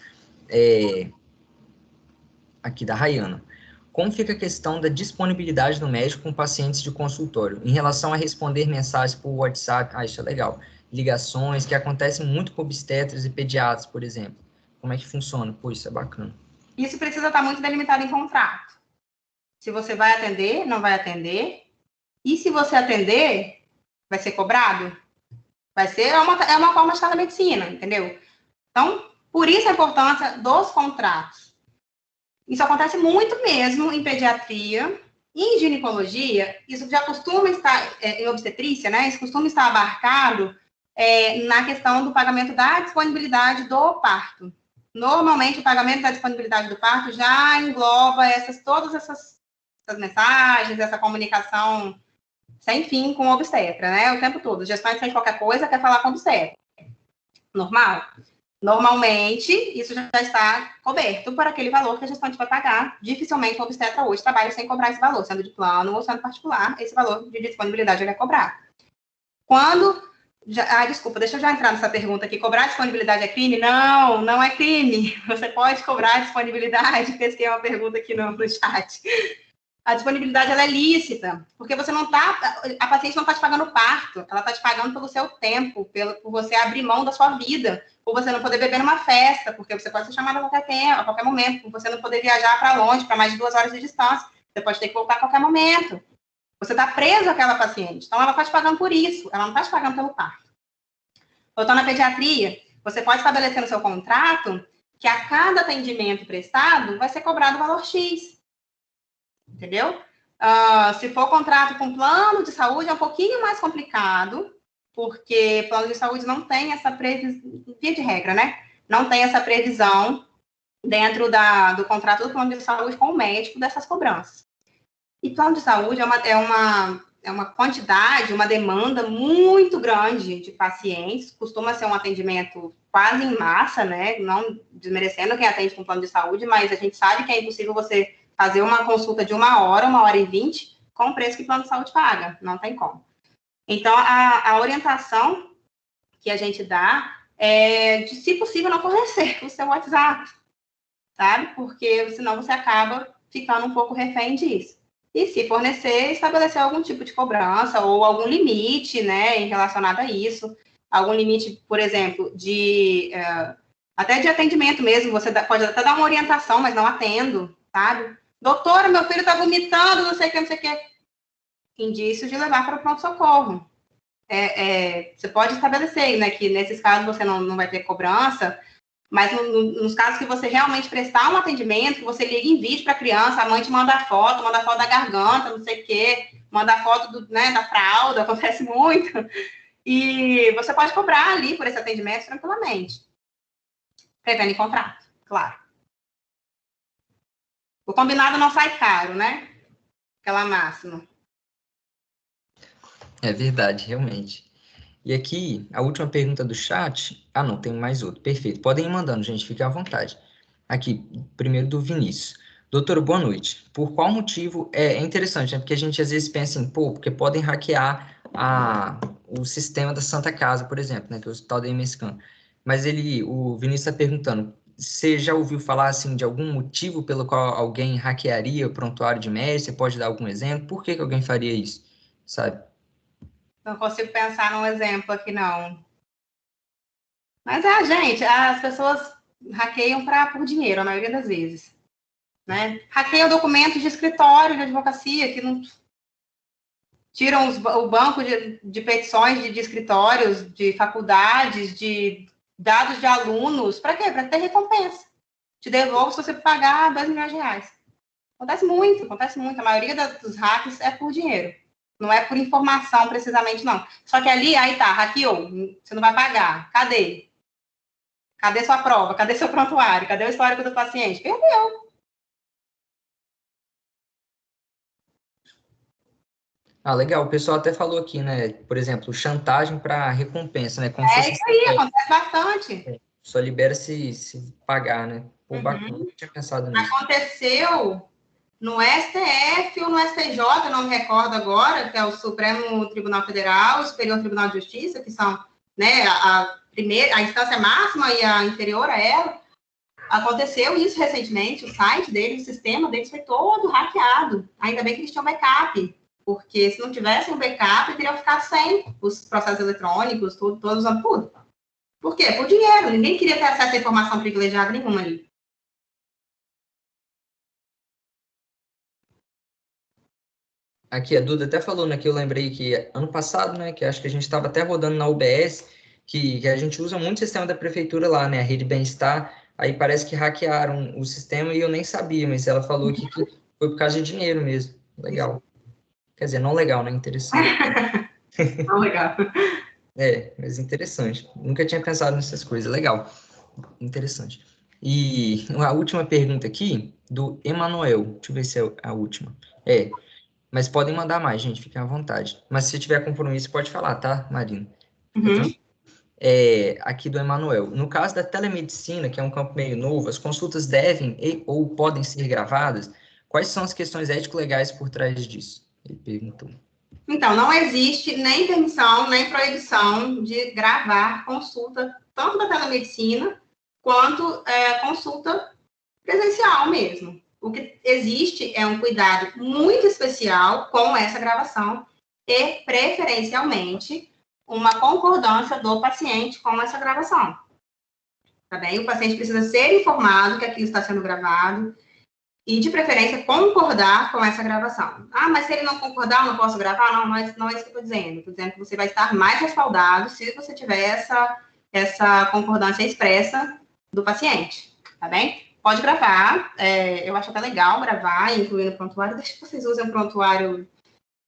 Aqui da Rayana. Como fica a questão da disponibilidade do médico com pacientes de consultório, em relação a responder mensagens por WhatsApp? Isso é legal. Ligações, que acontecem muito com obstetras e pediatras, por exemplo. Como é que funciona? Pô, isso é bacana. Isso precisa estar muito delimitado em contrato. Se você vai atender, não vai atender. E se você atender, vai ser cobrado? Vai ser uma forma de estar na medicina, entendeu? Então, por isso a importância dos contratos. Isso acontece muito mesmo em pediatria. Em ginecologia, isso já costuma estar, em obstetrícia, né? Isso costuma estar abarcado na questão do pagamento da disponibilidade do parto. Normalmente, o pagamento da disponibilidade do parto já engloba todas essas mensagens, essa comunicação sem fim com o obstetra, né? O tempo todo. Gestante sem qualquer coisa quer falar com o obstetra. Normal? Normalmente, isso já está coberto por aquele valor que a gestante vai pagar. Dificilmente o obstetra hoje trabalha sem cobrar esse valor, sendo de plano ou sendo particular, esse valor de disponibilidade ele é cobrado. Desculpa, deixa eu já entrar nessa pergunta aqui. Cobrar disponibilidade é crime? Não, não é crime. Você pode cobrar disponibilidade, pesquei uma pergunta aqui no chat. A disponibilidade ela é lícita, porque a paciente não está te pagando parto, ela está te pagando pelo seu tempo, por você abrir mão da sua vida, por você não poder beber numa festa, porque você pode ser chamado a qualquer tempo, a qualquer momento, por você não poder viajar para longe, para mais de 2 horas de distância, você pode ter que voltar a qualquer momento. Você está preso àquela paciente, então ela está te pagando por isso, ela não está te pagando pelo parto. Voltando à pediatria, você pode estabelecer no seu contrato que a cada atendimento prestado vai ser cobrado o valor X. Entendeu? Se for contrato com plano de saúde, é um pouquinho mais complicado, porque plano de saúde não tem essa previsão, via de regra, né? Não tem essa previsão dentro do contrato do plano de saúde com o médico dessas cobranças. E plano de saúde é uma quantidade, uma demanda muito grande de pacientes, costuma ser um atendimento quase em massa, né? Não desmerecendo quem atende com plano de saúde, mas a gente sabe que é impossível você fazer uma consulta de 1h e 20 com o preço que o plano de saúde paga, não tem como. Então, a orientação que a gente dá é de, se possível, não fornecer o seu WhatsApp, sabe? Porque senão você acaba ficando um pouco refém disso. E se fornecer, estabelecer algum tipo de cobrança ou algum limite, né, relacionado a isso. Algum limite, por exemplo, até de atendimento mesmo. Você pode até dar uma orientação, mas não atendo, sabe? Doutora, meu filho está vomitando, não sei o que, não sei o que. Indício de levar para o pronto-socorro. Você pode estabelecer, né, que nesses casos você não vai ter cobrança, mas nos casos que você realmente prestar um atendimento, que você liga em vídeo para a criança, a mãe te manda foto da garganta, não sei o quê, manda foto da fralda, acontece muito. E você pode cobrar ali por esse atendimento tranquilamente. Prevendo em contrato, claro. O combinado não sai caro, né? Aquela máxima. É verdade, realmente. E aqui, a última pergunta do chat. Ah, não, tem mais outro. Perfeito. Podem ir mandando, gente, fique à vontade. Aqui, primeiro do Vinícius. Doutor, boa noite. Por qual motivo... É interessante, né? Porque a gente às vezes pensa em, porque podem hackear o sistema da Santa Casa, por exemplo, né? Que é o Hospital da MSCAN. Mas o Vinícius está perguntando, você já ouviu falar, assim, de algum motivo pelo qual alguém hackearia o prontuário de médico? Você pode dar algum exemplo? Por que alguém faria isso, sabe? Não consigo pensar num exemplo aqui, não. Mas, gente, as pessoas hackeiam por dinheiro, a maioria das vezes. Né? Hackeiam documentos de escritório de advocacia, que não tiram o banco de petições de escritórios, de faculdades, de dados de alunos. Para quê? Para ter recompensa. Te devolvo se você pagar R$2 milhões. Acontece muito. A maioria dos hacks é por dinheiro. Não é por informação, precisamente, não. Só que ali, aí tá, hackeou. Você não vai pagar. Cadê? Cadê sua prova? Cadê seu prontuário? Cadê o histórico do paciente? Perdeu. Ah, legal. O pessoal até falou aqui, né? Por exemplo, chantagem para recompensa, né? Como Isso aí, acontece bastante. Só libera se pagar, né? Pô, bacana. Uhum. Não tinha pensado nisso. Aconteceu no STF ou no STJ, não me recordo agora, que é o Supremo Tribunal Federal, o Superior Tribunal de Justiça, que são, né, a instância máxima e a inferior a ela. Aconteceu isso recentemente, o site deles, o sistema deles foi todo hackeado. Ainda bem que eles tinham backup, porque se não tivessem o backup, teriam ficado sem os processos eletrônicos, todos usando tudo. Por quê? Por dinheiro. Ninguém queria ter acesso a informação privilegiada nenhuma ali. Aqui, a Duda até falou, né, que eu lembrei que ano passado, né, que acho que a gente estava até rodando na UBS, que a gente usa muito o sistema da prefeitura lá, né, a Rede Bem-Estar, aí parece que hackearam o sistema e eu nem sabia, mas ela falou que foi por causa de dinheiro mesmo. Legal. Quer dizer, não legal, né, interessante. Não legal. Mas interessante. Nunca tinha pensado nessas coisas. Legal. Interessante. E a última pergunta aqui, do Emanuel. Deixa eu ver se é a última. Mas podem mandar mais, gente, fiquem à vontade. Mas se tiver compromisso, pode falar, tá, Marina? Uhum. Aqui do Emanuel. No caso da telemedicina, que é um campo meio novo, as consultas devem ou podem ser gravadas? Quais são as questões ético-legais por trás disso? Ele perguntou. Então, não existe nem permissão, nem proibição de gravar consulta, tanto da telemedicina, quanto consulta presencial mesmo. O que existe é um cuidado muito especial com essa gravação e, preferencialmente, uma concordância do paciente com essa gravação. Tá bem? O paciente precisa ser informado que aquilo está sendo gravado e, de preferência, concordar com essa gravação. Ah, mas se ele não concordar, eu não posso gravar? Não é isso que eu estou dizendo. Estou dizendo que você vai estar mais respaldado se você tiver essa concordância expressa do paciente, tá bem? Pode gravar, eu acho até legal gravar e incluir no prontuário, deixa que vocês usem um prontuário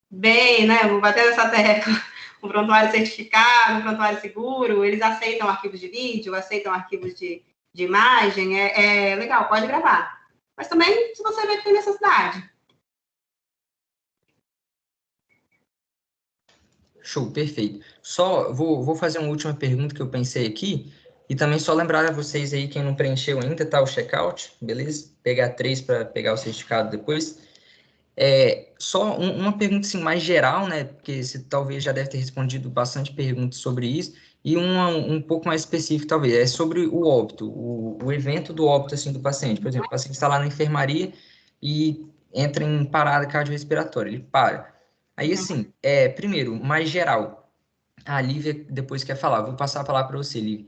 bem, né, vou bater nessa tecla, um prontuário certificado, um prontuário seguro, eles aceitam arquivos de vídeo, aceitam arquivos de imagem, é legal, pode gravar. Mas também, se você vê que tem necessidade. Show, perfeito. Só vou fazer uma última pergunta que eu pensei aqui, e também só lembrar a vocês aí, quem não preencheu ainda, tá, o checkout, beleza? Pegar 3 para pegar o certificado depois. Só uma pergunta assim, mais geral, né? Porque você talvez já deve ter respondido bastante perguntas sobre isso, e uma um pouco mais específica, talvez, é sobre o óbito, o evento do óbito assim, do paciente. Por exemplo, o paciente está lá na enfermaria e entra em parada cardiorrespiratória, ele para. Aí, assim, primeiro, mais geral, a Lívia depois quer falar, vou passar a palavra para você, Lívia.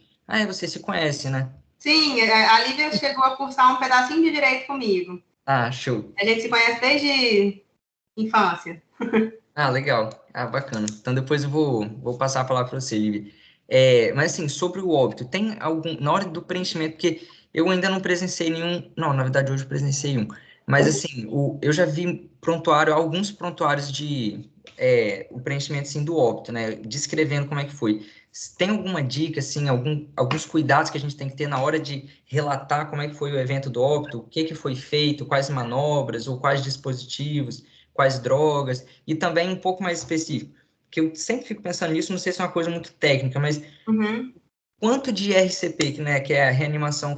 Você se conhece, né? Sim, a Lívia chegou a cursar um pedacinho de direito comigo. Ah, show. A gente se conhece desde infância. Ah, legal. Ah, bacana. Então depois eu vou passar a palavra para você, Lívia. Mas assim, sobre o óbito, tem algum, na hora do preenchimento, porque eu ainda não presenciei nenhum, não, na verdade hoje eu presenciei um, mas assim, eu já vi prontuário, alguns prontuários de o preenchimento assim, do óbito, né, descrevendo como é que foi. Tem alguma dica, assim, alguns cuidados que a gente tem que ter na hora de relatar como é que foi o evento do óbito, o que que foi feito, quais manobras ou quais dispositivos, quais drogas, e também um pouco mais específico, que eu sempre fico pensando nisso, não sei se é uma coisa muito técnica, mas quanto de RCP, que é a reanimação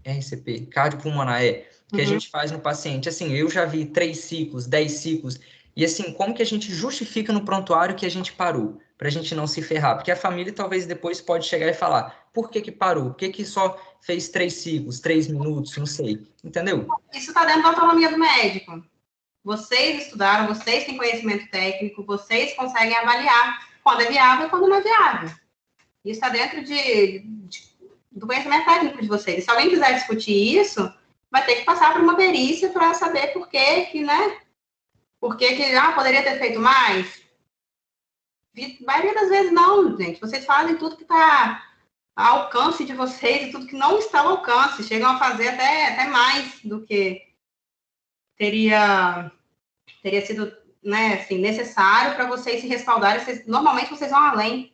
RCP, cardiopulmonar, que a gente faz no paciente. Assim, eu já vi 3 ciclos, 10 ciclos, e assim, como que a gente justifica no prontuário que a gente parou, para a gente não se ferrar? Porque a família talvez depois pode chegar e falar, por que que parou? Por que que só fez 3 ciclos, 3 minutos, não sei, entendeu? Isso está dentro da autonomia do médico. Vocês estudaram, vocês têm conhecimento técnico, vocês conseguem avaliar quando é viável e quando não é viável. Isso está dentro do conhecimento técnico de vocês. E se alguém quiser discutir isso, vai ter que passar por uma perícia para saber por que, né? Por que poderia ter feito mais? A maioria das vezes não, gente. Vocês fazem tudo que está ao alcance de vocês e tudo que não está ao alcance. Chegam a fazer até mais do que teria sido, né, assim, necessário para vocês se respaldarem. Normalmente vocês vão além.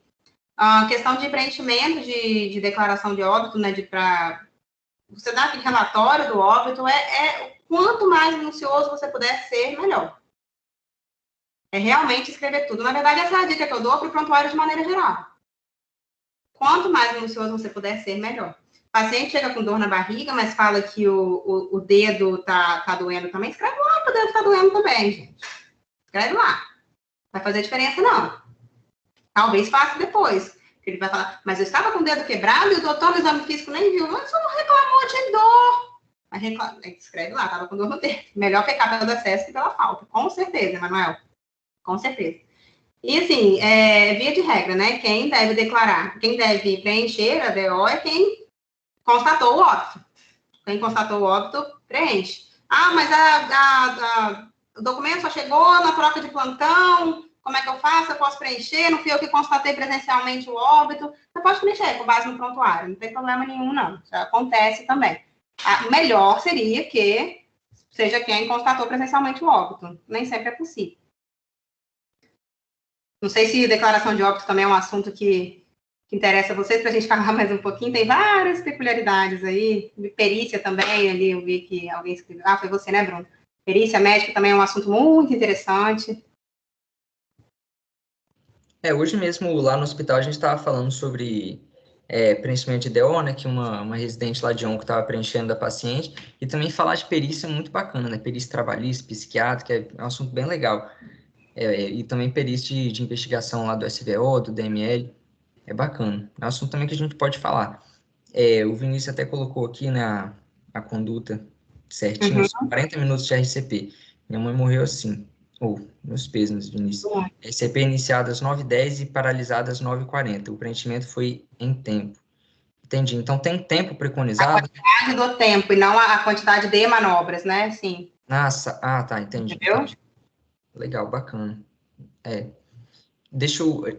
A questão de preenchimento de declaração de óbito, né, para você dar aquele relatório do óbito, quanto mais minucioso você puder ser, melhor. É realmente escrever tudo. Na verdade, essa é a dica que eu dou para o prontuário de maneira geral. Quanto mais minucioso você puder ser, melhor. O paciente chega com dor na barriga, mas fala que o dedo tá doendo também. Escreve lá que o dedo tá doendo também, gente. Escreve lá. Vai fazer diferença, não. Talvez faça depois. Ele vai falar, mas eu estava com o dedo quebrado e o doutor no exame físico nem viu. Mas você não reclamou de dor. Mas escreve lá, estava com dor no dedo. Melhor pecar pelo excesso que pela falta. Com certeza, Emanuel. Com certeza. E assim, via de regra, né? Quem deve declarar, quem deve preencher a DO é quem constatou o óbito. Quem constatou o óbito, preenche. Mas o documento só chegou na troca de plantão, como é que eu faço? Eu posso preencher? Não fui eu que constatei presencialmente o óbito. Você pode preencher com base no prontuário, não tem problema nenhum, não. Isso acontece também. O melhor seria que seja quem constatou presencialmente o óbito. Nem sempre é possível. Não sei se declaração de óbito também é um assunto que interessa a vocês, para a gente falar mais um pouquinho. Tem várias peculiaridades aí. Perícia também, ali eu vi que alguém escreveu. Foi você, né, Bruno? Perícia médica também é um assunto muito interessante. Hoje mesmo lá no hospital a gente estava falando sobre preenchimento de DO, né, que uma residente lá de ONCO estava preenchendo da paciente, e também falar de perícia é muito bacana, né, perícia trabalhista, psiquiátrica, é um assunto bem legal. E também perícia de investigação lá do SVO, do DML, é bacana. É um assunto também que a gente pode falar. O Vinícius até colocou aqui, né, a conduta certinho, os 40 minutos de RCP. Minha mãe morreu assim. Meus pêsames, Vinícius. RCP iniciado às 9h10 e paralisado às 9h40. O preenchimento foi em tempo. Entendi. Então, tem tempo preconizado? A quantidade do tempo e não a quantidade de manobras, né? Sim. Tá, entendi. Entendeu? Entendi. Legal, bacana.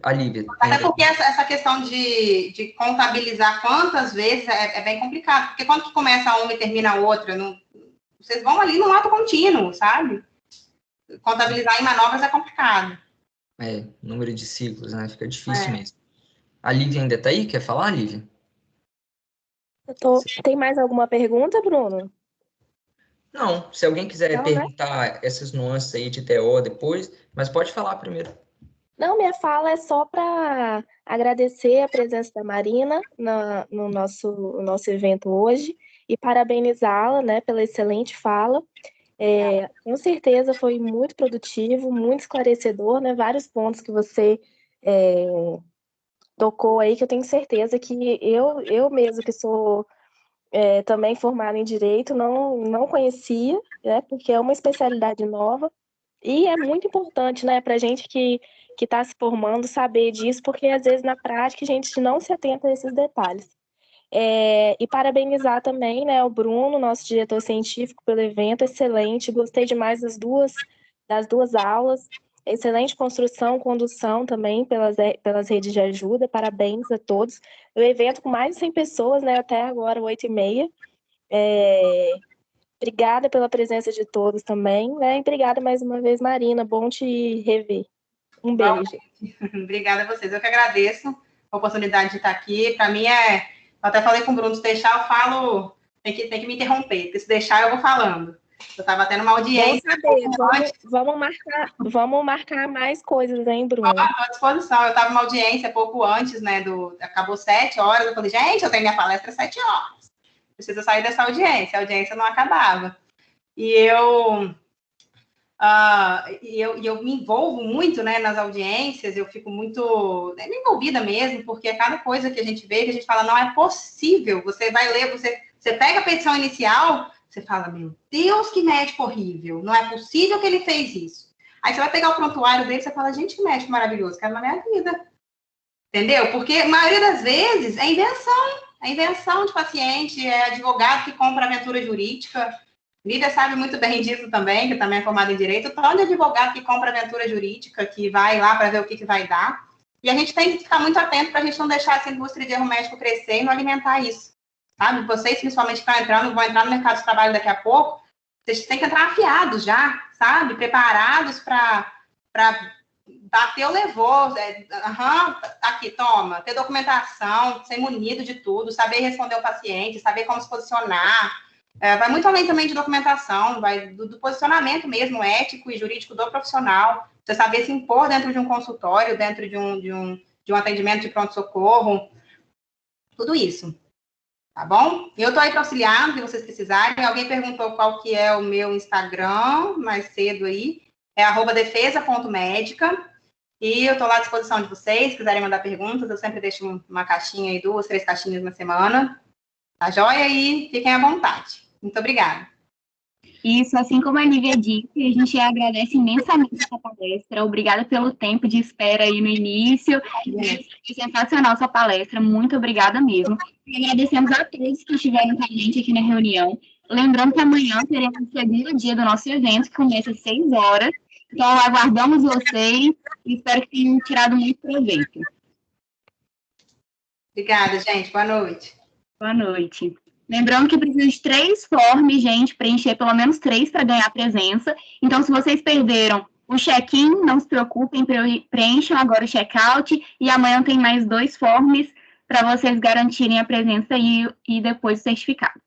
a Lívia. Até porque essa questão de contabilizar quantas vezes é bem complicado, porque quando que começa uma e termina a outra, vocês vão ali no ato contínuo, sabe? Contabilizar em manobras é complicado. Número de ciclos, né? Fica difícil mesmo. A Lívia ainda tá aí? Quer falar, Lívia? Tem mais alguma pergunta, Bruno? Não, se alguém quiser perguntar essas nuances aí de TO depois, mas pode falar primeiro. Não, minha fala é só para agradecer a presença da Marina no nosso evento hoje e parabenizá-la, né, pela excelente fala. Com certeza foi muito produtivo, muito esclarecedor, né? Vários pontos que você tocou aí, que eu tenho certeza que eu mesmo, que sou também formada em Direito, não conhecia, né? Porque é uma especialidade nova. E é muito importante, né, para a gente que está se formando saber disso, porque às vezes na prática a gente não se atenta a esses detalhes. E parabenizar também, né, o Bruno, nosso diretor científico, pelo evento, excelente. Gostei demais das duas aulas. Excelente construção, condução também pelas redes de ajuda. Parabéns a todos. O evento com mais de 100 pessoas, né, até agora, 8h30. Obrigada pela presença de todos também, né? E obrigada mais uma vez, Marina. Bom te rever. Um beijo. Obrigada a vocês. Eu que agradeço a oportunidade de estar aqui. Para mim eu até falei com o Bruno, se deixar, eu falo, tem que me interromper, porque se deixar, eu vou falando. Eu estava tendo uma audiência. Vamos marcar mais coisas, hein, Bruno? Estou à disposição. Eu estava numa audiência pouco antes, né? Acabou 7 horas. Eu falei, gente, eu tenho minha palestra às 7 horas. Preciso sair dessa audiência. A audiência não acabava. E eu me envolvo muito, né, nas audiências, eu fico muito envolvida mesmo, porque é cada coisa que a gente vê, que a gente fala, não é possível, você vai ler, você pega a petição inicial, você fala, meu Deus, que médico horrível, não é possível que ele fez isso. Aí você vai pegar o prontuário dele, você fala, gente, que médico maravilhoso, quero na minha vida. Entendeu? Porque a maioria das vezes é invenção de paciente, é advogado que compra aventura jurídica. Lídia sabe muito bem disso também, que também é formada em Direito. Tal de advogado que compra aventura jurídica, que vai lá para ver o que vai dar. E a gente tem que ficar muito atento para a gente não deixar essa indústria de erro médico crescer e não alimentar isso. Sabe? Vocês, principalmente, que vão entrar no mercado de trabalho daqui a pouco, vocês têm que entrar afiados já, sabe? Preparados para bateu, levou. Aqui, toma. Ter documentação, ser munido de tudo, saber responder ao paciente, saber como se posicionar. Vai muito além também de documentação, vai do posicionamento mesmo, ético e jurídico do profissional. Você saber se impor dentro de um consultório, dentro de um atendimento de pronto-socorro. Tudo isso. Tá bom? Eu estou aí para auxiliar, se vocês precisarem. Alguém perguntou qual que é o meu Instagram, mais cedo aí. É @defesa.médica. E eu estou lá à disposição de vocês, se quiserem mandar perguntas, eu sempre deixo uma caixinha aí, 2, 3 caixinhas na semana. Tá joia? E fiquem à vontade. Muito obrigada. Isso, assim como a Lívia disse, a gente agradece imensamente essa palestra. Obrigada pelo tempo de espera aí no início. Foi sensacional sua palestra, muito obrigada mesmo. E agradecemos a todos que estiveram com a gente aqui na reunião. Lembrando que amanhã teremos o segundo dia do nosso evento, que começa às 6 horas. Então, aguardamos vocês e espero que tenham tirado muito proveito. Obrigada, gente. Boa noite. Boa noite. Lembrando que precisa de 3 forms, gente, preencher pelo menos 3 para ganhar presença. Então, se vocês perderam o check-in, não se preocupem, preencham agora o check-out. E amanhã tem mais 2 forms para vocês garantirem a presença e depois o certificado.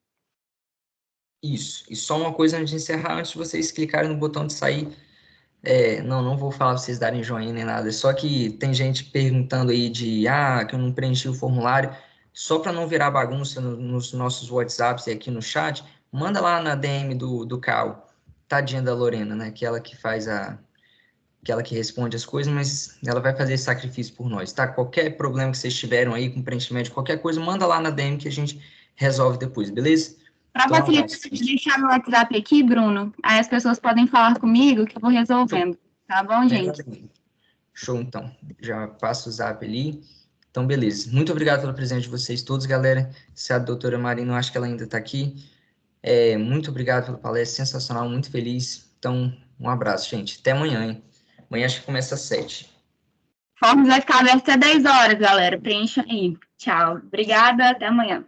Isso. E só uma coisa antes de encerrar, antes de vocês clicarem no botão de sair. Não vou falar para vocês darem joinha nem nada. Só que tem gente perguntando aí que eu não preenchi o formulário. Só para não virar bagunça nos nossos WhatsApps e aqui no chat, manda lá na DM do Cal, tadinha da Lorena, né? Que ela que responde as coisas, mas ela vai fazer esse sacrifício por nós, tá? Qualquer problema que vocês tiveram aí com preenchimento, qualquer coisa, manda lá na DM que a gente resolve depois, beleza? Para facilitar, deixar meu WhatsApp aqui, Bruno, aí as pessoas podem falar comigo que eu vou resolvendo, tá bom, gente? Show, então. Já passo o zap ali. Então, beleza. Muito obrigado pela presença de vocês todos, galera. Se a doutora Marina, eu acho que ela ainda está aqui. Muito obrigado pela palestra, sensacional, muito feliz. Então, um abraço, gente. Até amanhã, hein? Amanhã acho que começa às 7. plataformas vai ficar aberto até 10 horas, galera. Preencham aí. Tchau. Obrigada, até amanhã.